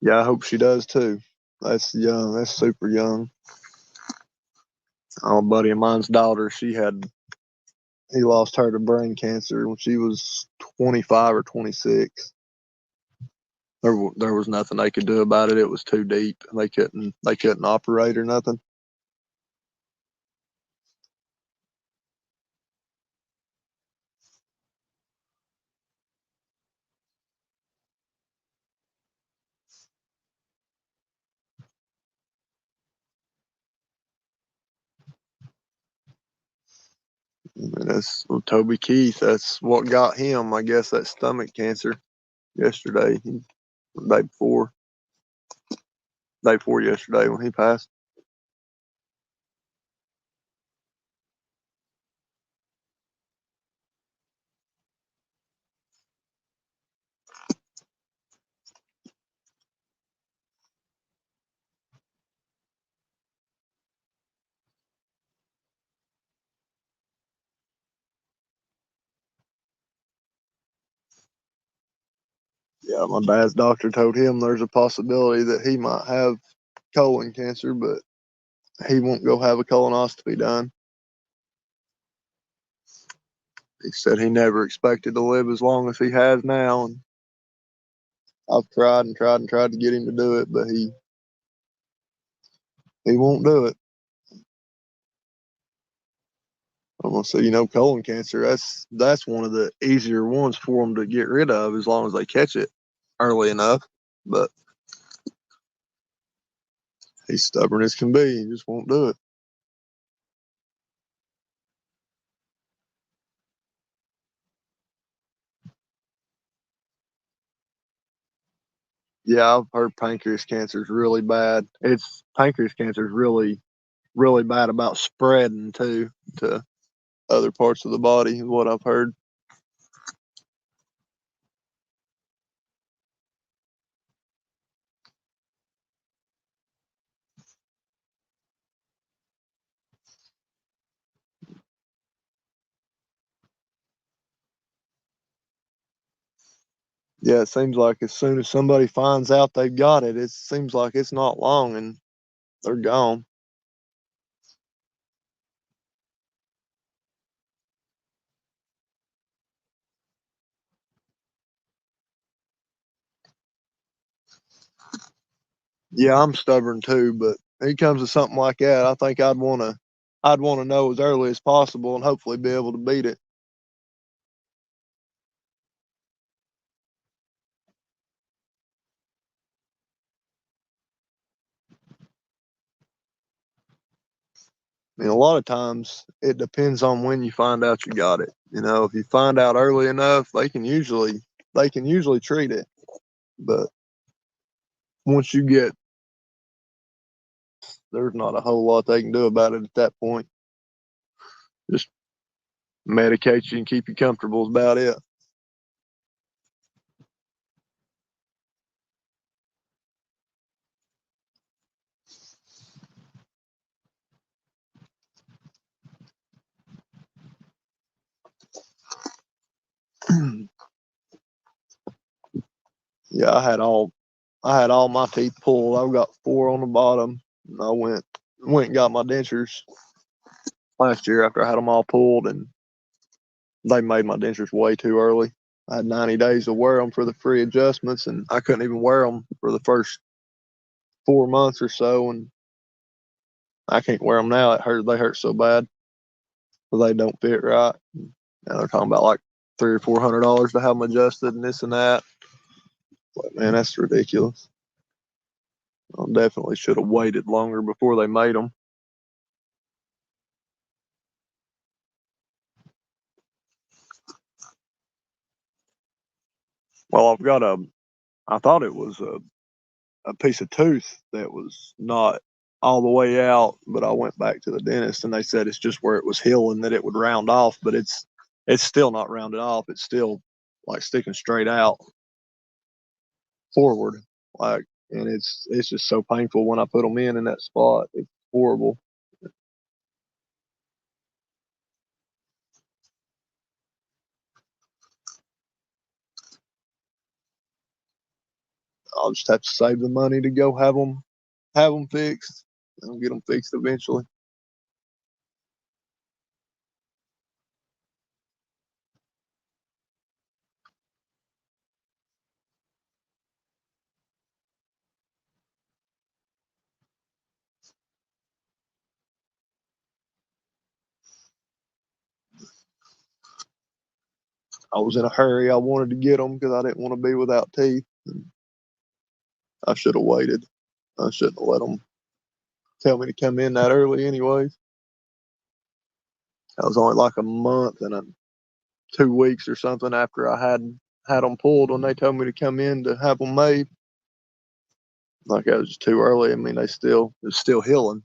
Yeah, I hope she does too. That's young. That's super young. A buddy of mine's daughter, he lost her to brain cancer when she was 25 or 26. There was nothing they could do about it. It was too deep. They couldn't operate or nothing. And that's well, Toby Keith. That's what got him. I guess that stomach cancer yesterday, the day before yesterday when he passed. Yeah, my dad's doctor told him there's a possibility that he might have colon cancer, but he won't go have a colonoscopy done. He said he never expected to live as long as he has now, and I've tried and tried and tried to get him to do it, but he won't do it. I'm gonna say, colon cancer. That's one of the easier ones for them to get rid of as long as they catch it early enough. But he's stubborn as can be. He just won't do it. Yeah, I've heard pancreas cancer is really bad. Pancreas cancer is really, really bad about spreading too to other parts of the body, is what I've heard. Yeah, it seems like as soon as somebody finds out they've got it, it seems like it's not long and they're gone. Yeah, I'm stubborn too, but when it comes to something like that, I think I'd want to know as early as possible and hopefully be able to beat it. I mean, a lot of times it depends on when you find out you got it. If you find out early enough, they can usually treat it. But once you get, there's not a whole lot they can do about it at that point. Just medicate you and keep you comfortable is about it. Yeah, I had all my teeth pulled. I've got four on the bottom. And I went and got my dentures last year after I had them all pulled, and they made my dentures way too early. I had 90 days to wear them for the free adjustments, and I couldn't even wear them for the first 4 months or so, and I can't wear them now. They hurt so bad, but they don't fit right. Now they're talking about like $300 or $400 to have them adjusted and this and that. But man, that's ridiculous. I definitely should have waited longer before they made them. Well, I thought it was a piece of tooth that was not all the way out, but I went back to the dentist and they said it's just where it was healing that it would round off, but it's still not rounded off. It's still like sticking straight out forward, like, and it's just so painful when I put them in that spot. It's horrible. I'll just have to save the money to go have them fixed. I'll get them fixed eventually. I was in a hurry. I wanted to get them because I didn't want to be without teeth. I should have waited. I shouldn't have let them tell me to come in that early, anyways. I was only like a month and 2 weeks or something after I had them pulled when they told me to come in to have them made. Like I was just too early. I mean, it's still healing.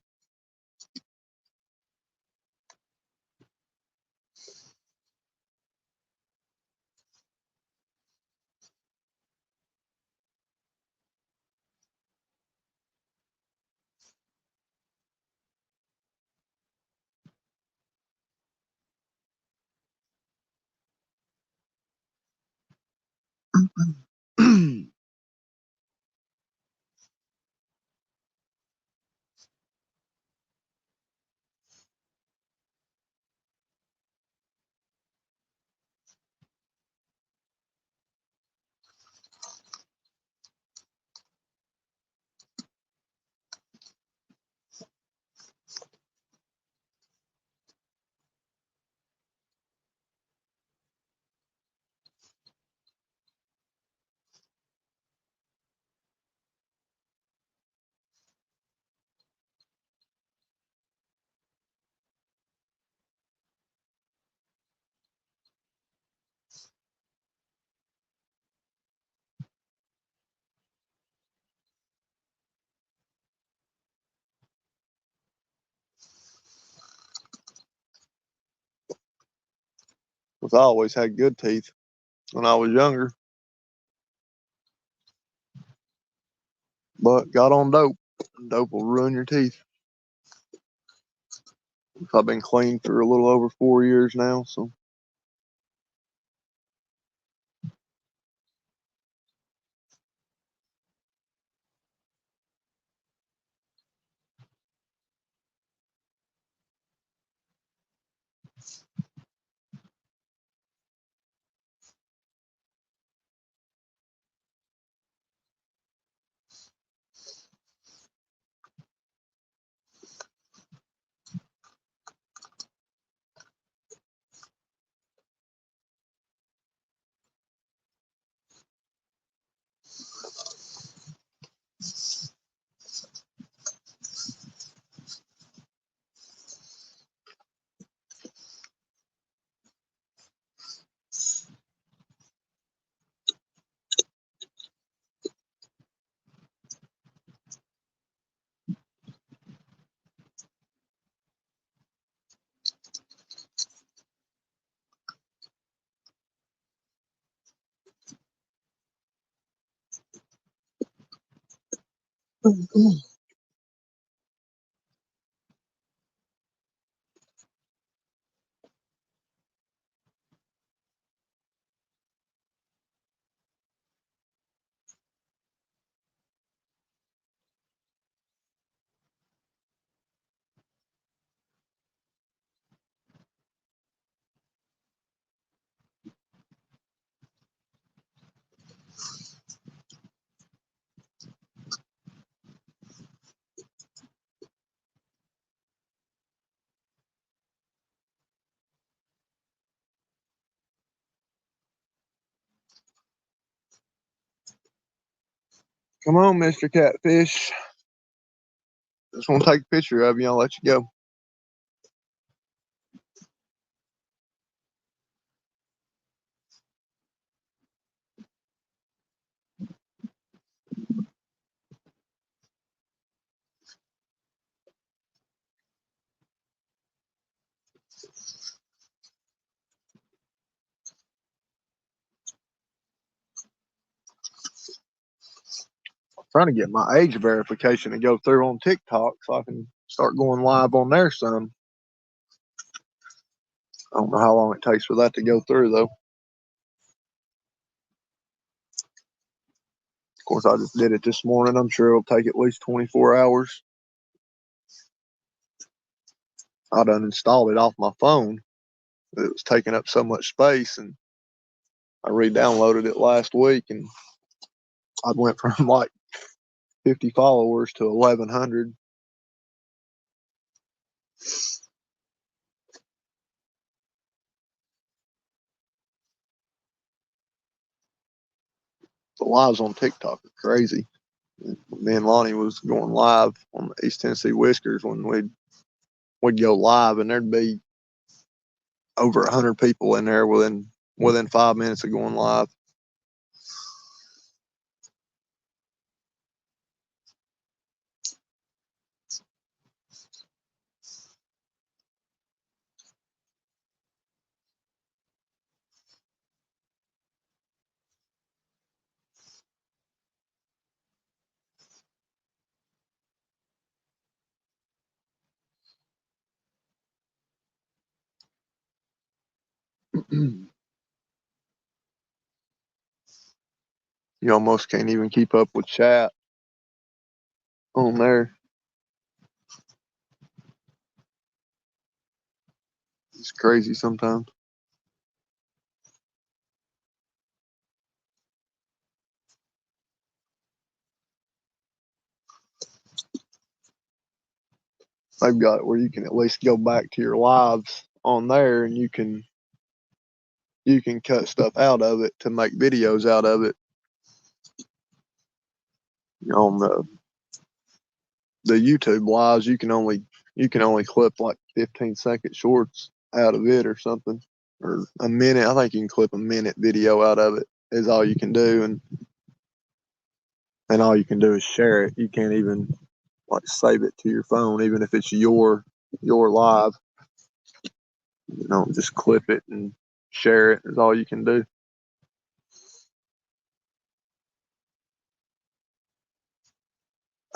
because I always had good teeth when I was younger, but got on dope. Dope will ruin your teeth. I've been clean for a little over 4 years now, so. Come on, Mr. Catfish. Just want to take a picture of you. I'll let you go. I'm trying to get my age verification to go through on TikTok so I can start going live on there some. I don't know how long it takes for that to go through, though. Of course, I just did it this morning. I'm sure it'll take at least 24 hours. I done installed it off my phone. It was taking up so much space, and I re-downloaded it last week, and I went from like 50 followers to 1,100. The lives on TikTok are crazy. Me and Lonnie was going live on the East Tennessee Whiskers when we'd go live, and there'd be over 100 people in there within 5 minutes of going live. You almost can't even keep up with chat on there. It's crazy sometimes. They've got it where you can at least go back to your lives on there, and you can cut stuff out of it to make videos out of it. On the YouTube lives, you can only clip like 15-second shorts out of it or something, or a minute. I think you can clip a minute video out of it is all you can do, and all you can do is share it. You can't even like save it to your phone, even if it's your live. Just clip it and share it is all you can do.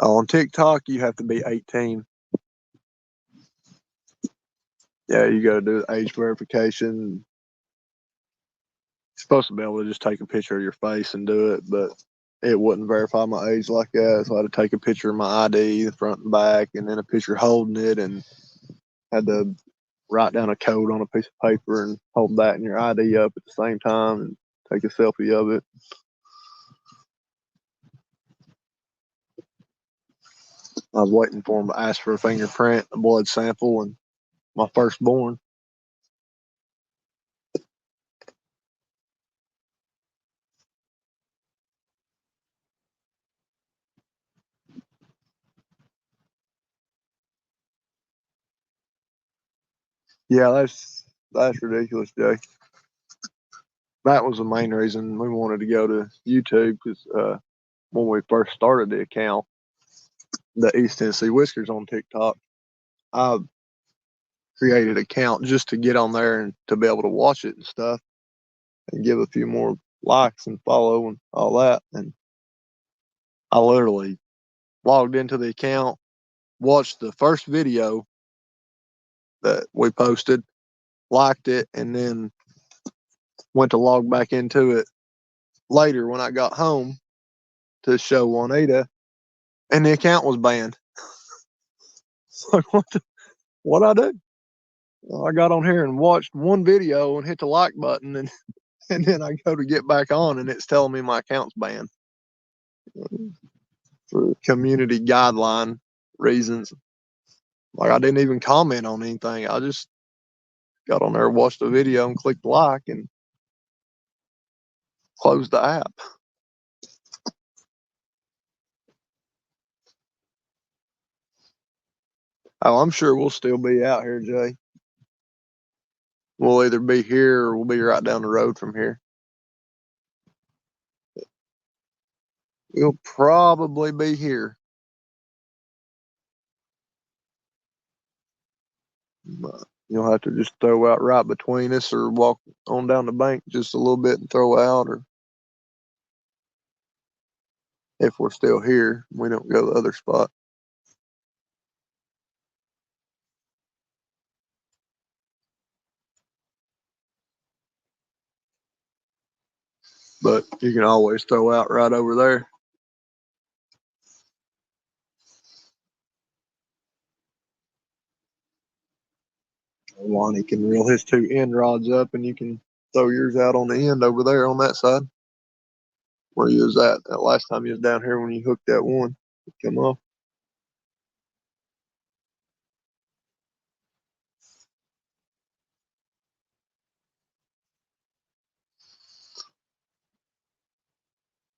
On TikTok, you have to be 18. Yeah, you got to do age verification. You're supposed to be able to just take a picture of your face and do it, but it wouldn't verify my age like that. So I had to take a picture of my ID, the front and back, and then a picture holding it, and had to write down a code on a piece of paper and hold that and your ID up at the same time and take a selfie of it. I was waiting for them to ask for a fingerprint, a blood sample, and my firstborn. Yeah, that's ridiculous, Jay. That was the main reason we wanted to go to YouTube because when we first started the account, the East Tennessee Whiskers on TikTok, I created an account just to get on there and to be able to watch it and stuff and give a few more likes and follow and all that. And I literally logged into the account, watched the first video that we posted, liked it, and then went to log back into it later when I got home to show Juanita, and the account was banned. It's like, what I do? Well, I got on here and watched one video and hit the like button, and then I go to get back on, and it's telling me my account's banned for community guideline reasons. Like, I didn't even comment on anything. I just got on there, watched the video, and clicked like, and closed the app. Oh, I'm sure we'll still be out here, Jay. We'll either be here or we'll be right down the road from here. We'll probably be here. You'll have to just throw out right between us or walk on down the bank just a little bit and throw out, or if we're still here, we don't go to the other spot. But you can always throw out right over there. Lonnie can reel his two end rods up, and you can throw yours out on the end over there on that side where you was at that last time you was down here when you hooked that one. Come off.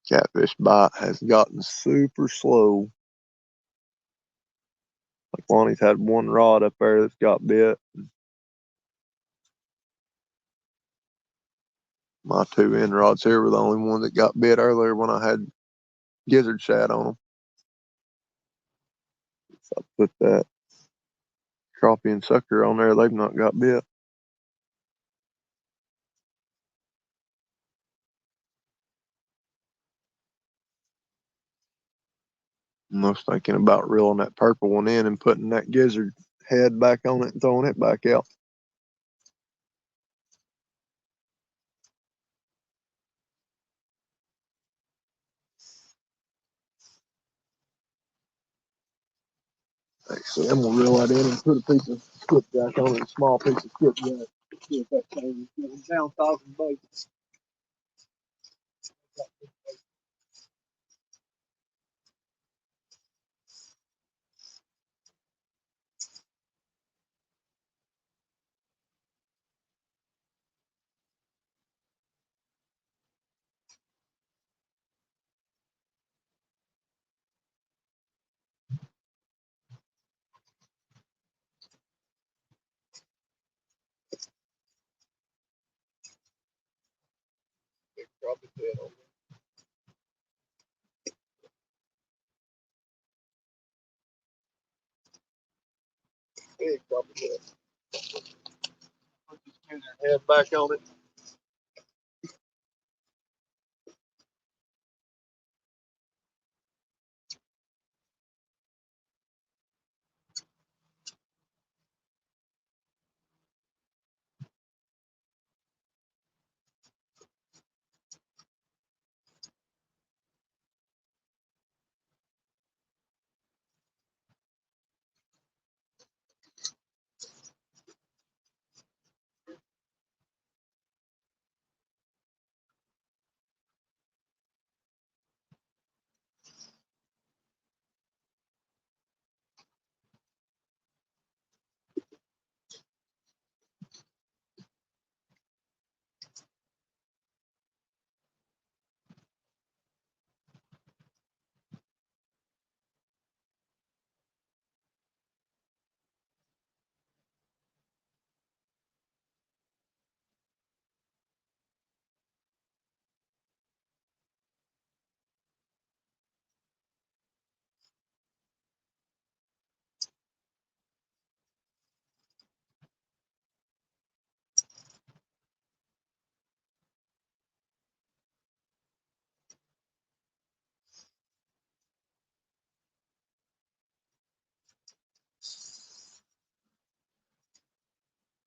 Catfish bite has gotten super slow. Like Lonnie's had one rod up there that's got bit. My two end rods here were the only one that got bit earlier when I had gizzard shad on them. So I put that crappie and sucker on there. They've not got bit. I was thinking about reeling that purple one in and putting that gizzard head back on it and throwing it back out. Actually, I'm gonna reel that in and put a piece of skipjack on it, a small piece of skipjack. See if that changes. I'm down 1,000 baits. Big crappie head on there. Big crappie head. Put this gizzard head back on it.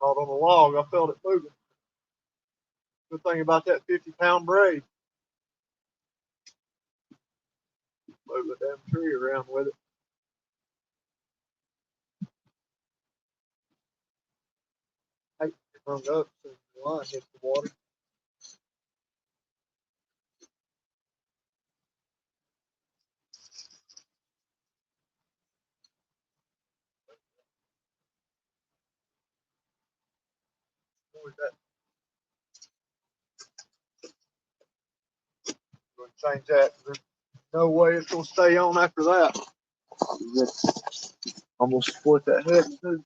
Caught on a log. I felt it moving. Good thing about that 50-pound braid. Move the damn tree around with it. Hey, it hung up so the line hit the water. Going to change that. There's no way it's going to stay on after that. I'm going to split that head in two.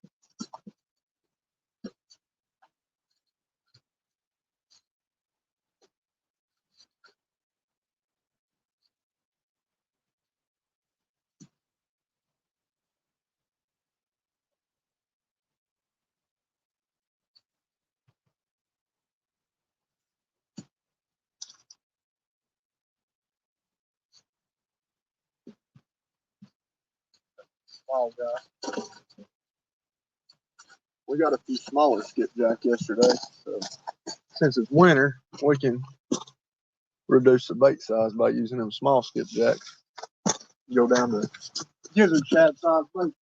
Small guy. We got a few smaller skipjack yesterday, so since it's winter, we can reduce the bait size by using them small skipjacks. Go down to gizzard shad size bait.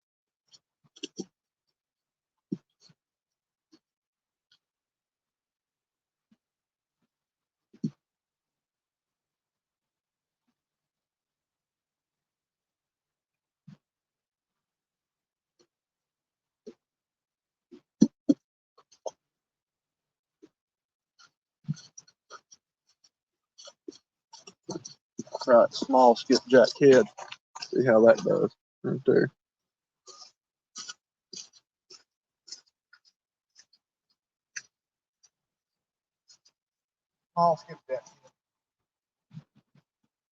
Right, small skipjack head. See how that does right there. Small skipjack.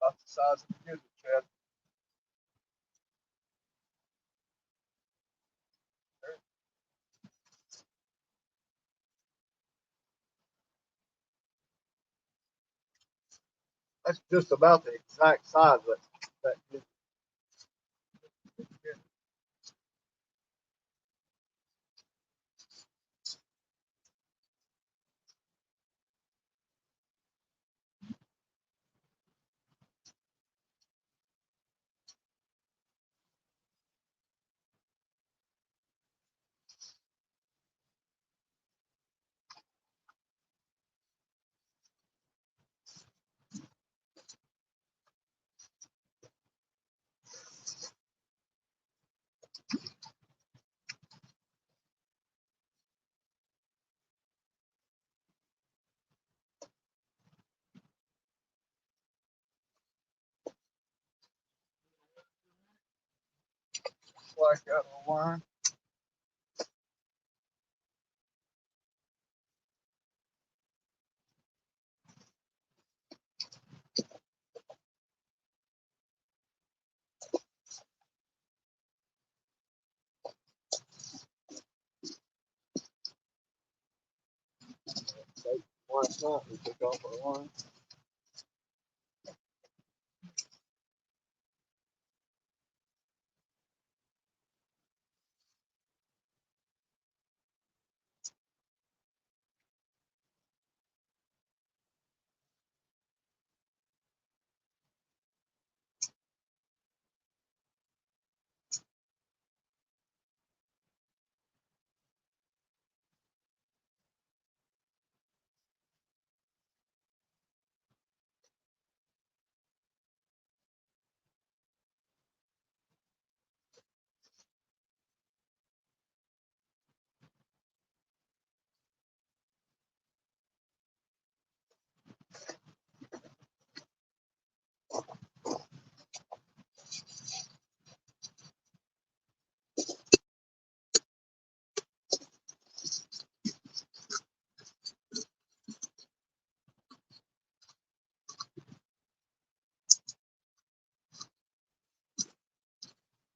About the size of the gizzard shad. That's just about the exact size of that gizzard. Like that little line. Last night we took off our line.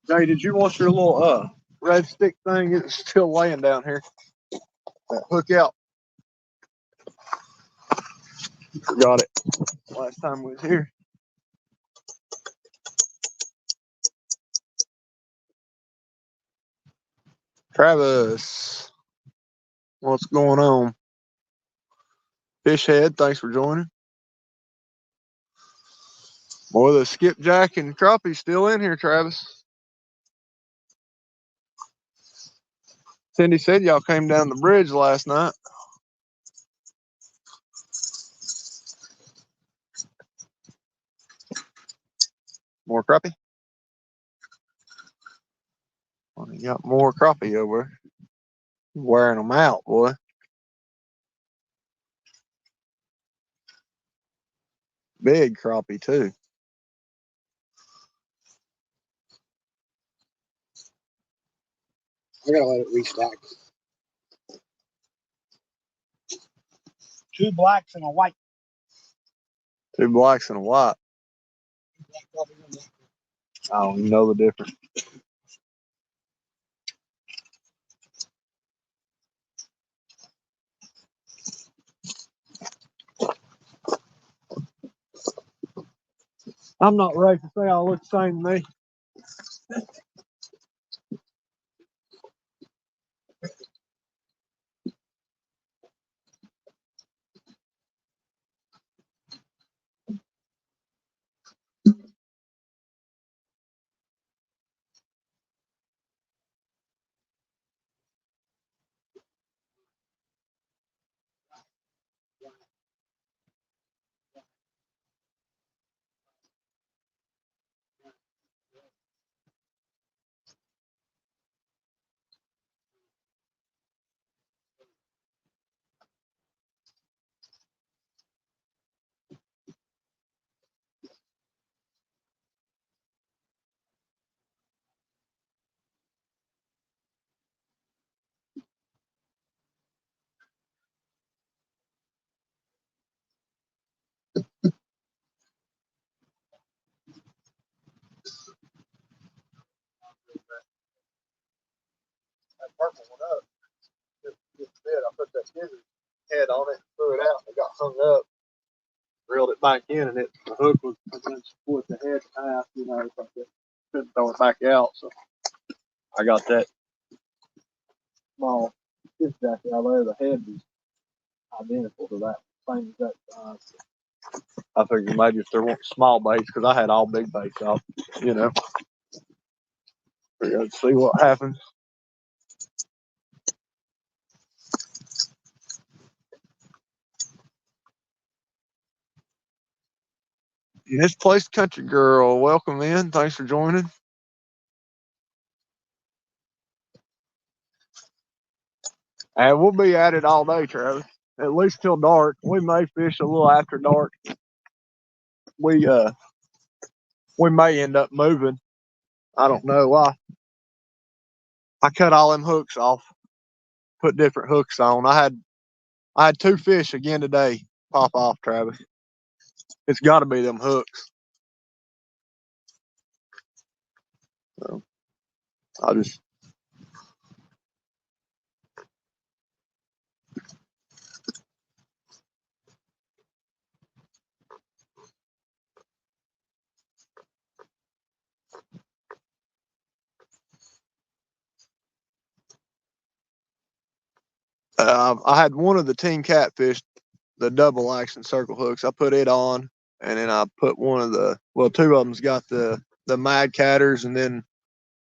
Jay, did you want your little red stick thing? It's still laying down here. That hook out. Forgot it last time we was here. Travis. What's going on? Fishhead, thanks for joining. Boy, the skipjack and crappie still in here, Travis. Cindy said y'all came down the bridge last night. More crappie? Well, you got more crappie over. Wearing them out, boy. Big crappie, too. I gotta let it restack. 2 blacks and a white. 2 blacks and a white. I don't even know the difference. I'm not ready to say I look the same to me. That purple one up. Just bit. I put that scissors head on it, threw it out, and it got hung up. Reeled it back in, and the hook was against split the head in half. You know, so I couldn't throw it back out. So I got that small skipjack out there. The head was identical to that, same exact size. I figured maybe if there weren't small baits, because I had all big baits out, you know. We're gonna see what happens. Misplaced Country Girl, welcome in. Thanks for joining. And we'll be at it all day, Travis. At least till dark. We may fish a little after dark. We may end up moving. I don't know why. I cut all them hooks off. Put different hooks on. I had 2 fish again today pop off, Travis. It's got to be them hooks. So I'll just. I had one of the Team Catfish, the double action circle hooks. I put it on, and then I put one of the 2 of them's got the Mad Catters, and then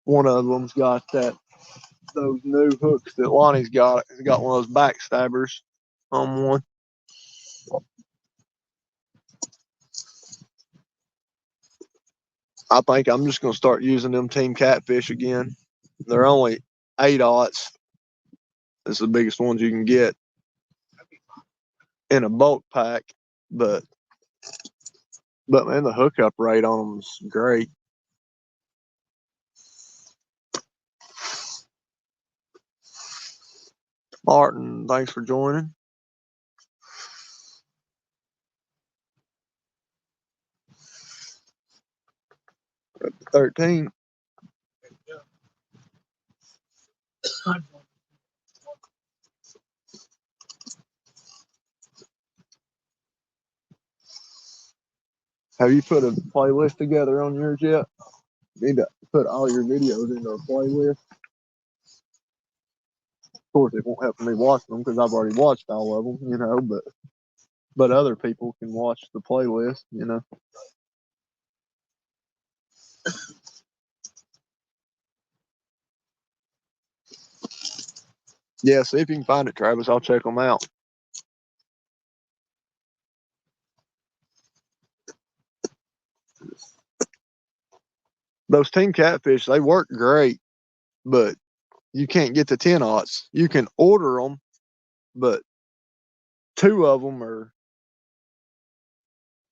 one of them's got those new hooks that Lonnie's got. He's got one of those backstabbers on one. I think I'm just gonna start using them Team Catfish again. They're only 8/0. It's the biggest ones you can get in a bulk pack, but man, the hookup rate on them is great. Martin, thanks for joining. Up to 13. Have you put a playlist together on yours yet? You need to put all your videos into a playlist. course, it won't help me watch them because I've already watched all of them, you know. But other people can watch the playlist, you know. Yeah, see if you can find it, Travis. I'll check them out. Those team catfish, they work great, but you can't get the 10-aughts. You can order them, but two of them are,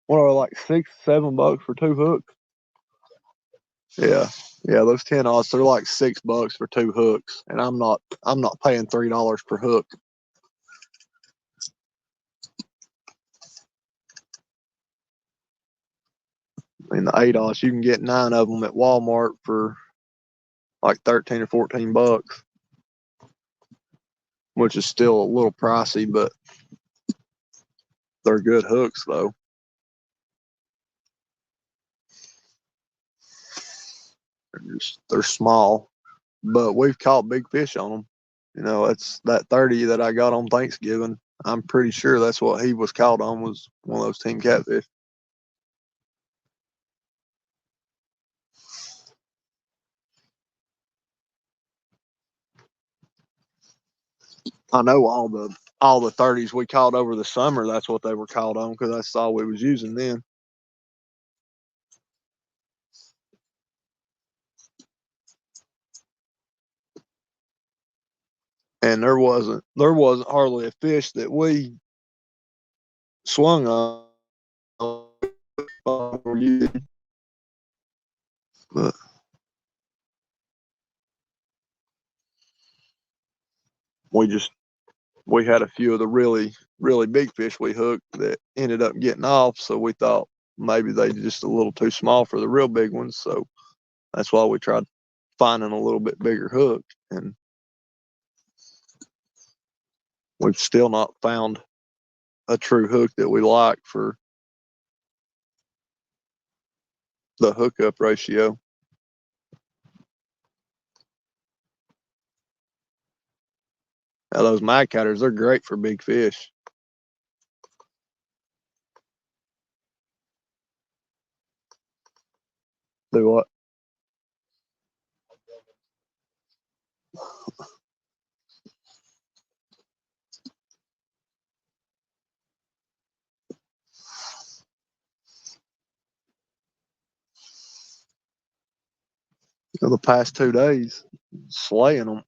what are they, like $6, $7 for two hooks? Yeah, yeah. Those 10-aughts, they're like $6 for two hooks, and I'm not paying $3 per hook. I mean, the 8-aughts, you can get 9 of them at Walmart for like 13 or $14, which is still a little pricey, but they're good hooks though. They're small, but we've caught big fish on them. You know, it's that 30 that I got on Thanksgiving. I'm pretty sure that's what he was caught on, was one of those team catfish. I know all the 30s we caught over the summer. That's what they were caught on because that's all we was using then. And there wasn't hardly a fish that we swung on. But we just we had a few of the really big fish we hooked that ended up getting off. So we thought maybe they just a little too small for the real big ones. So that's why we tried finding a little bit bigger hook. And we've still not found a true hook that we like for the hookup ratio. Now those mag cutters, they're great for big fish. Do what? The past 2 days, slaying them.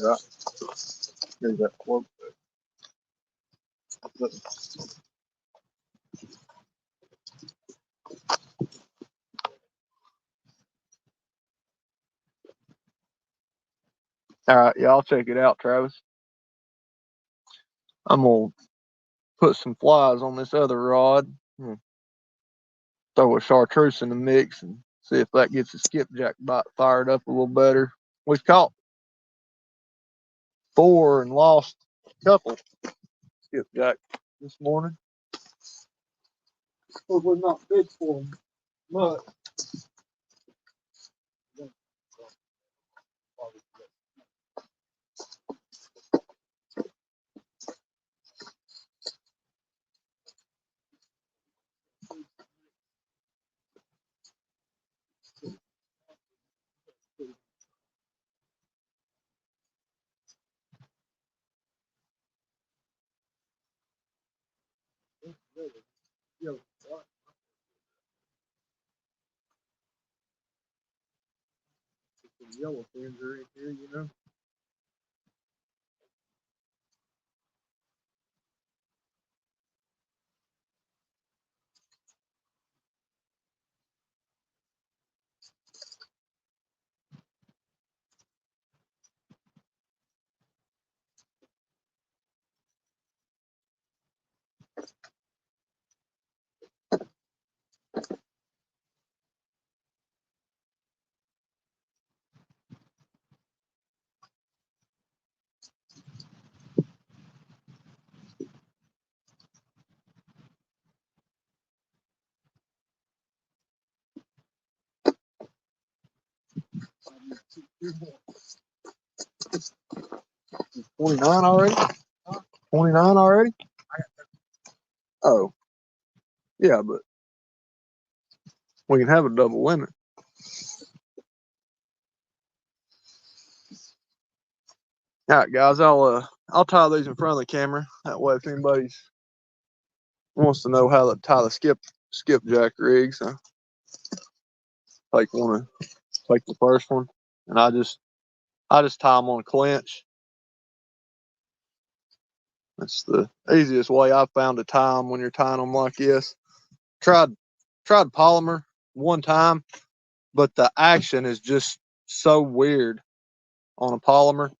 Yeah. Here's that quote. All right, yeah, I'll check it out, Travis. I'm gonna put some flies on this other rod. Throw a chartreuse in the mix and see if that gets the skipjack bite fired up a little better. We've caught 4 and lost a couple skipjack this morning. Well, we're not big for them, but some yellow fins are in here, you know. It's 29 already? 29 already? Oh, yeah, but we can have a double limit. All right, guys, I'll tie these in front of the camera. That way, if anybody wants to know how to tie the skipjack rigs, take the first one, and I just tie them on a clinch. That's the easiest way I've found to tie them when you're tying them like this. Tried polymer one time, but the action is just so weird on a polymer.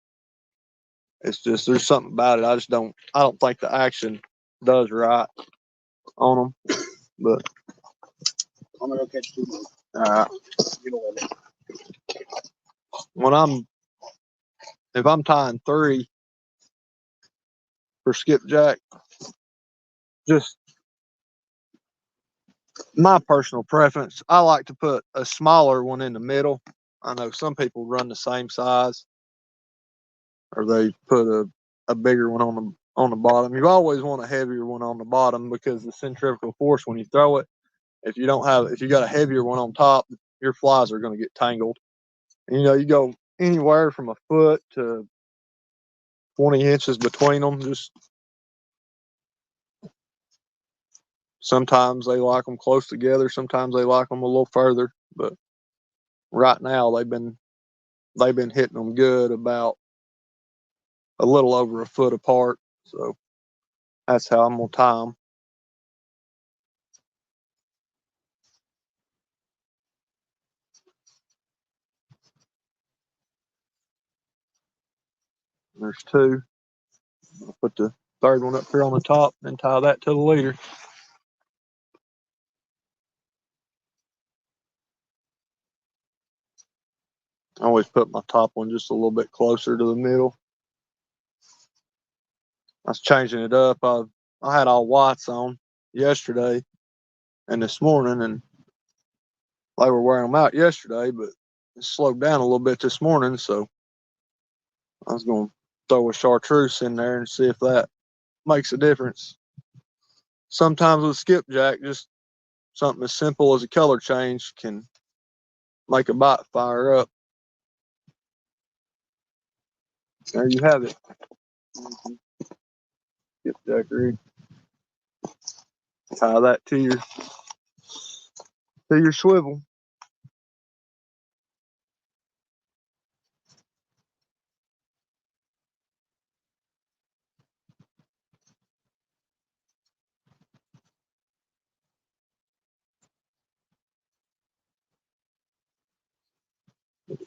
It's just there's something about it. I don't think the action does right on them. But I'm gonna go catch 2 more. You know what? when if I'm tying 3 for skipjack, just my personal preference, I like to put a smaller one in the middle. I know some people run the same size, or they put a bigger one on the bottom. You always want a heavier one on the bottom because the centrifugal force when you throw it, if you got a heavier one on top, your flies are going to get tangled. And, you go anywhere from a foot to 20 inches between them. Just sometimes they like them close together. Sometimes they like them a little further. But right now they've been hitting them good about a little over a foot apart. So that's how I'm gonna tie them. There's 2. I'll put the third one up here on the top and tie that to the leader. I always put my top one just a little bit closer to the middle. I was changing it up. I had all whites on yesterday and this morning, and they were wearing them out yesterday, but it slowed down a little bit this morning, so I was going to throw a chartreuse in there and see if that makes a difference. Sometimes with skipjack, just something as simple as a color change can make a bite fire up. There you have it. Skipjack rig. Tie that to your swivel.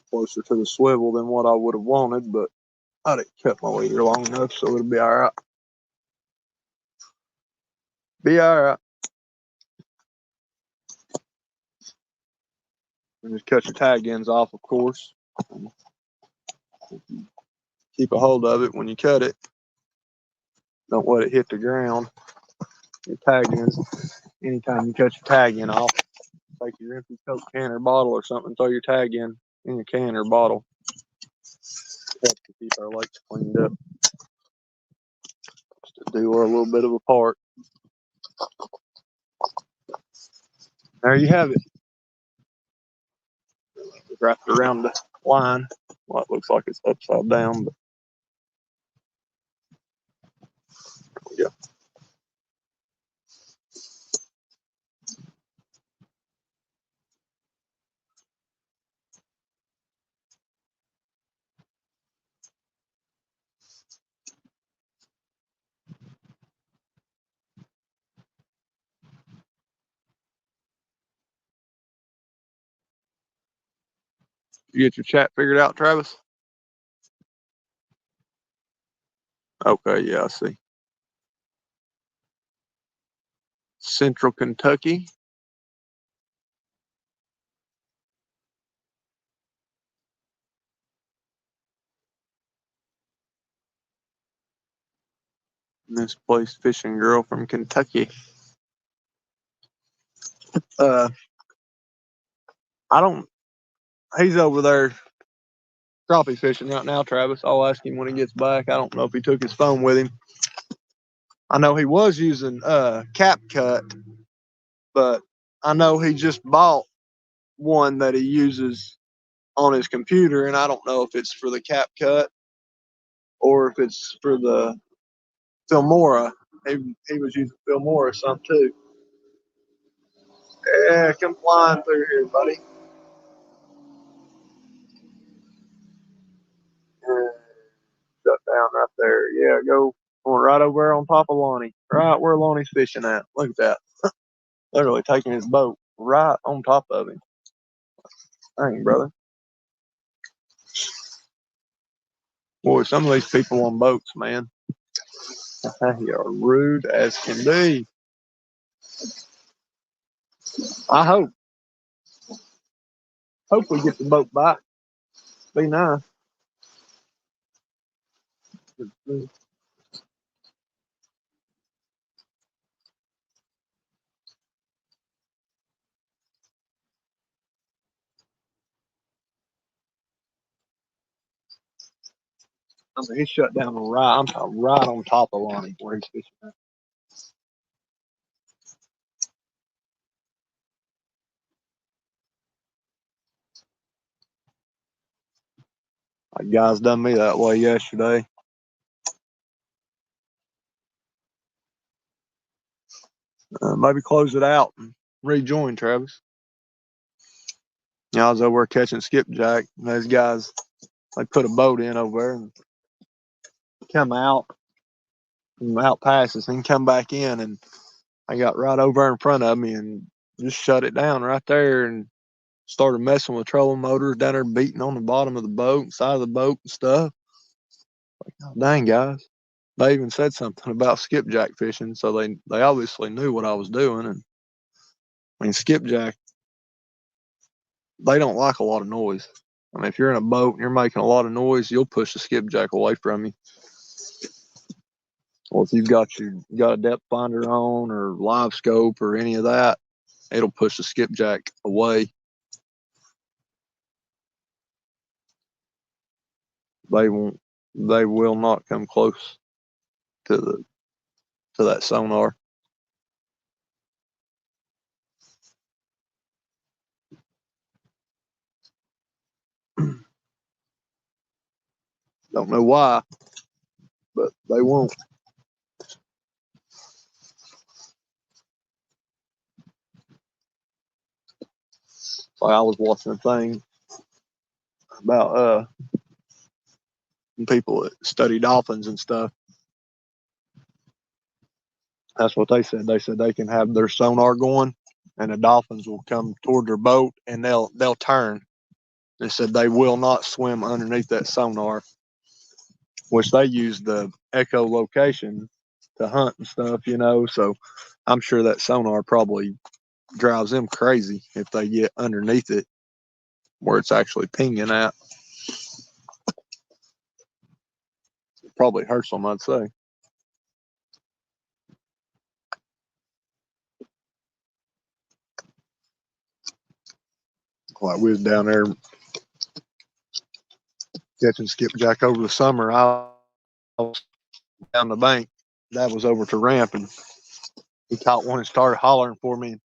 Closer to the swivel than what I would have wanted, but I didn't cut my leader long enough, so it'll be all right. Be all right. And just cut your tag ends off, of course. Keep a hold of it when you cut it. Don't let it hit the ground. Your tag ends. Anytime you cut your tag end off, take your empty Coke can or bottle or something, throw your tag in your can or bottle. Helps to keep our lakes cleaned up. Just to do a little bit of a part. There you have it. Wrapped around the line. Well, it looks like it's upside down, but yeah. You get your chat figured out, Travis? Okay, yeah, I see. Central Kentucky. Misplaced fishing girl from Kentucky. I don't. He's over there crappie fishing right now, Travis. I'll ask him when he gets back. I don't know if he took his phone with him. I know he was using CapCut, but I know he just bought one that he uses on his computer, and I don't know if it's for the CapCut or if it's for the Filmora. He was using Filmora some too. Yeah, come flying through here, buddy. Shut down right there. Yeah, go going right over there on top of Lonnie. Right where Lonnie's fishing at. Look at that. Literally taking his boat right on top of him. Dang, brother. Boy, some of these people on boats, man, they are rude as can be. I hope we get the boat back. Be nice. I mean, he's shut down right. I'm talking right on top of Lonnie where he's fishing at. Like guys done me that way yesterday. Maybe close it out and rejoin, Travis. Yeah, I was over there catching skipjack. And those guys, they put a boat in over there and come out past us and come back in. And I got right over in front of me and just shut it down right there and started messing with trolling motors down there, beating on the bottom of the boat, side of the boat and stuff. Like, oh, dang, guys. They even said something about skipjack fishing, so they obviously knew what I was doing. And I mean, skipjack, they don't like a lot of noise. I mean, if you're in a boat and you're making a lot of noise, you'll push the skipjack away from you. Or if you've got a depth finder on or live scope or any of that, it'll push the skipjack away. They won't. They will not come close to that sonar. Don't know why, but they won't. Like I was watching a thing about people that study dolphins and stuff. That's what they said. They said they can have their sonar going, and the dolphins will come toward their boat, and they'll turn. They said they will not swim underneath that sonar, which they use the echolocation to hunt and stuff, So I'm sure that sonar probably drives them crazy if they get underneath it where it's actually pinging at. It probably hurts them, I'd say. Like we was down there catching skipjack over the summer. I was down the bank. That was over to ramp, and he caught one and started hollering for me.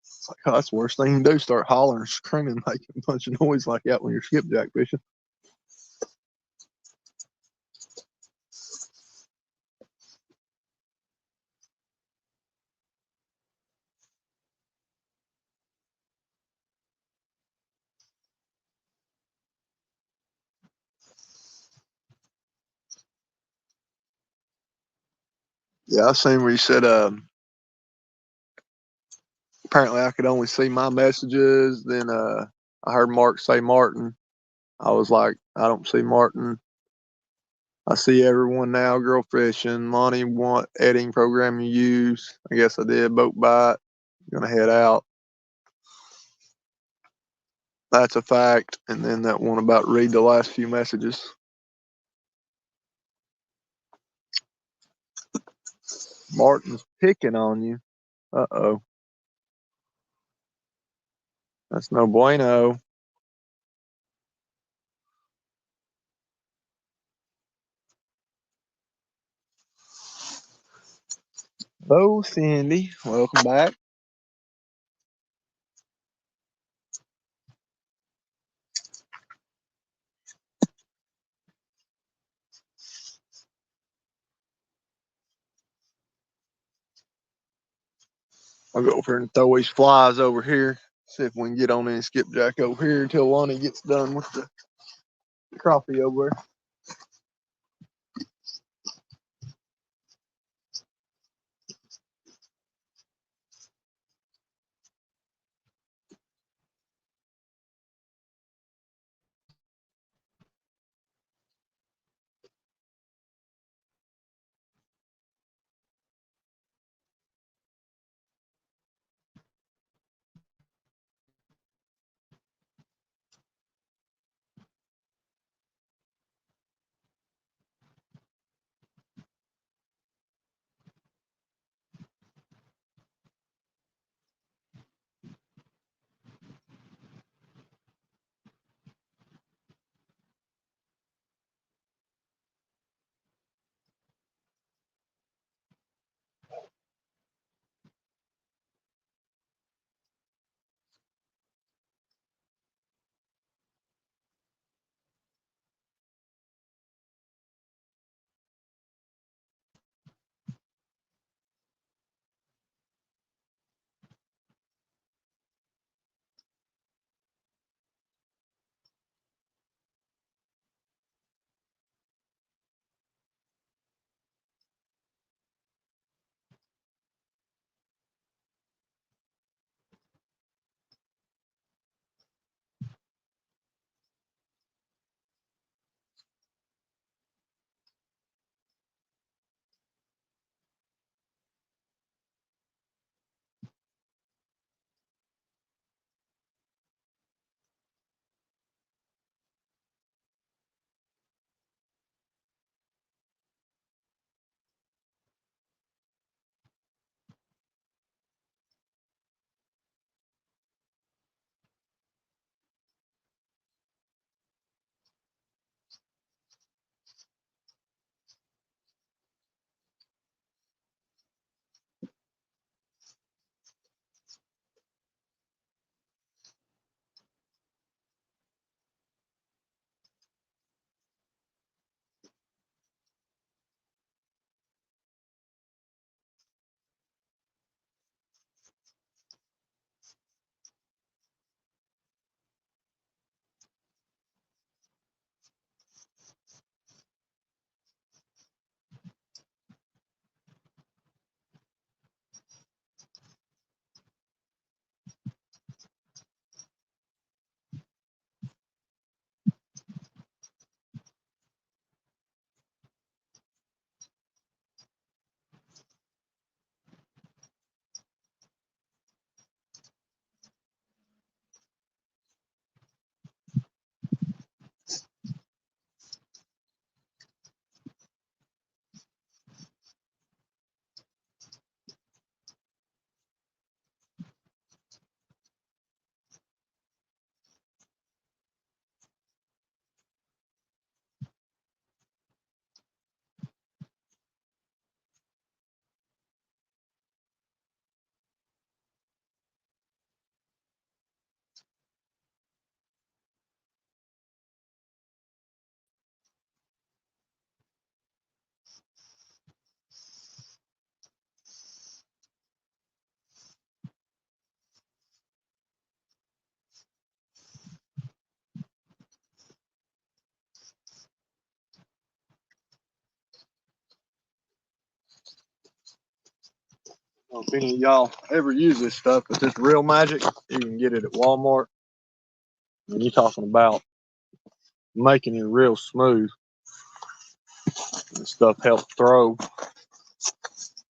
It's like, oh, that's the worst thing you can do, start hollering, screaming, making a bunch of noise like that when you're skipjack fishing. Yeah, I seen where you said apparently I could only see my messages. Then I heard Mark say Martin I was like, I don't see Martin. I see everyone now girl fishing. Lonnie, what editing program you use? I guess I did. Boat bite. Gonna head out. That's a fact. And then that one about read the last few messages. Martin's picking on you. Uh-oh. That's no bueno. Hello, Cindy. Welcome back. I'll go over here and throw these flies over here. See if we can get on any skipjack over here until Lonnie gets done with the crappie over there. Well, if any of y'all ever use this stuff, it's just real magic. You can get it at Walmart. And you're talking about making it real smooth. This stuff helps throw,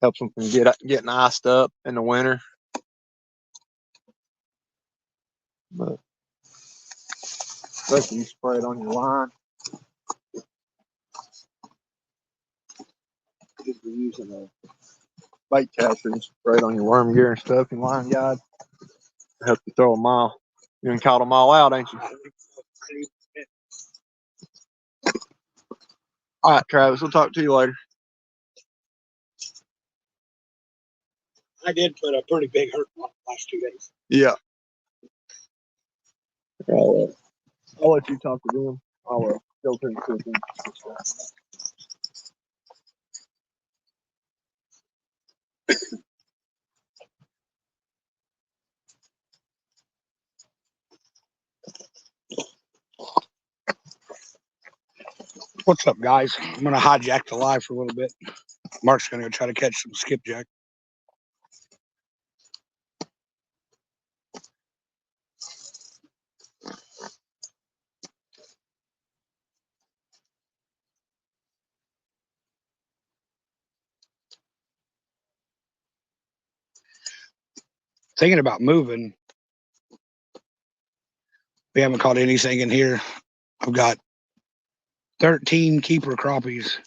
helps them from getting iced up in the winter. But especially you spray it on your line. If you're using a bait catcher, you spray it on your worm gear and stuff and line guide. Help you throw them all. You done caught them all out, ain't you? All right, Travis, we'll talk to you later. I did put a pretty big hurt on the last 2 days. Yeah. I'll let you talk to them. I'll go through and see them. What's up, guys? I'm going to hijack the live for a little bit. Mark's going to go try to catch some skipjack. Thinking about moving. We haven't caught anything in here. I've got 13 keeper crappies.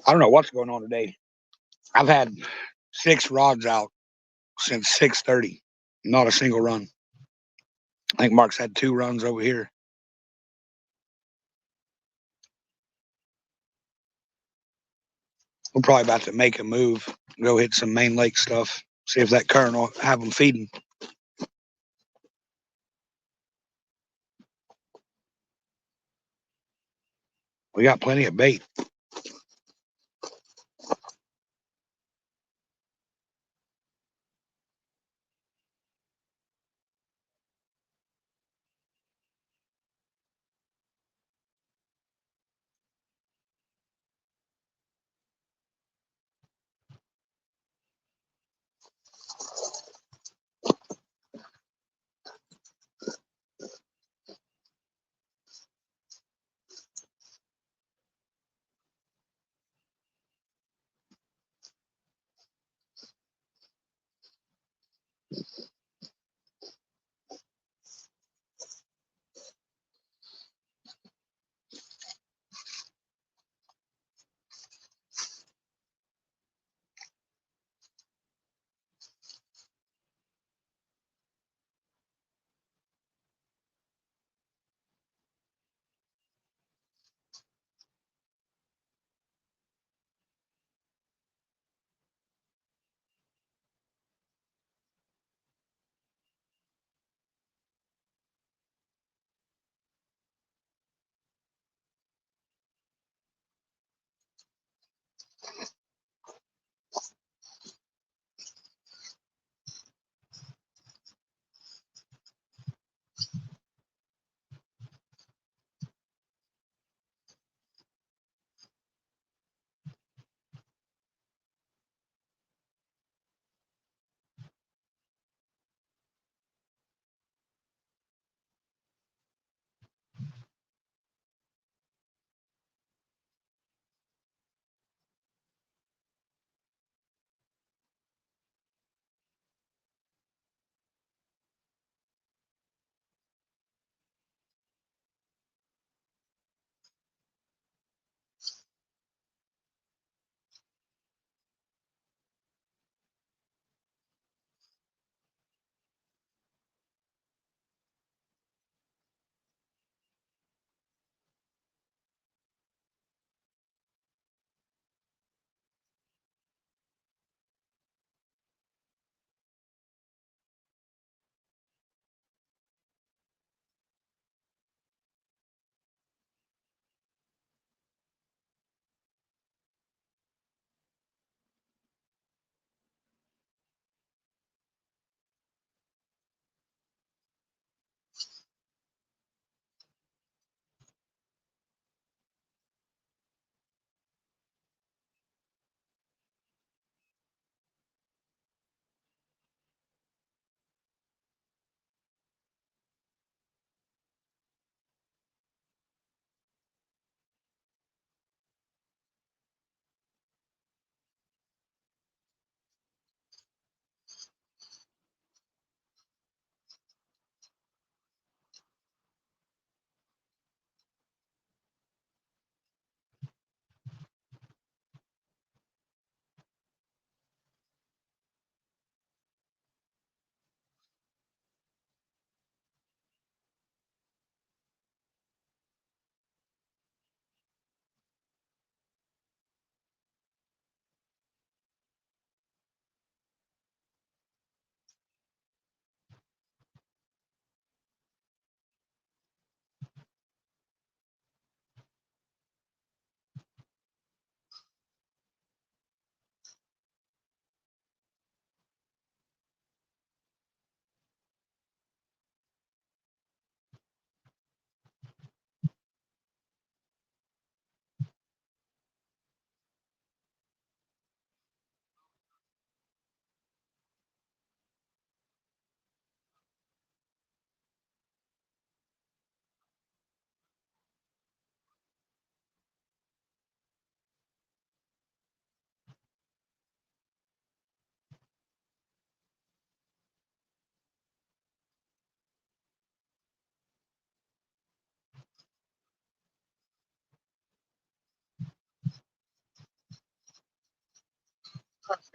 I don't know what's going on today. I've had 6 rods out since 6:30. Not a single run. I think Mark's had 2 runs over here. We're probably about to make a move, go hit some main lake stuff, see if that current will have them feeding. We got plenty of bait.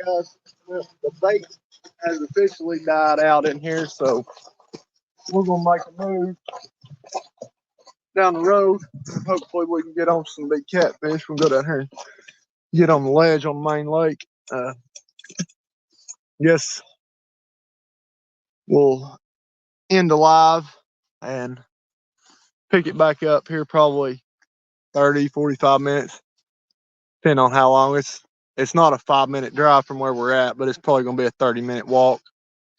Guys, the bait has officially died out in here, so we're gonna make a move down the road. Hopefully, we can get on some big catfish. We'll go down here and get on the ledge on the main lake. Guess we'll end the live and pick it back up here probably 30, 45 minutes, depending on how long. It's not a 5-minute drive from where we're at, but it's probably going to be a 30-minute walk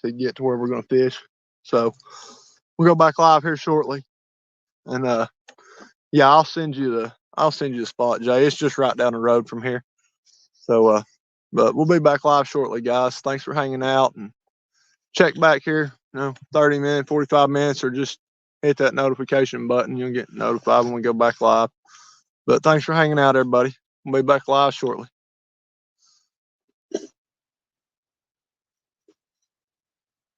to get to where we're going to fish. So we'll go back live here shortly. And yeah, I'll send you the spot, Jay. It's just right down the road from here. So but we'll be back live shortly, guys. Thanks for hanging out, and check back here, 30 minutes, 45 minutes, or just hit that notification button. You'll get notified when we go back live. But thanks for hanging out, everybody. We'll be back live shortly.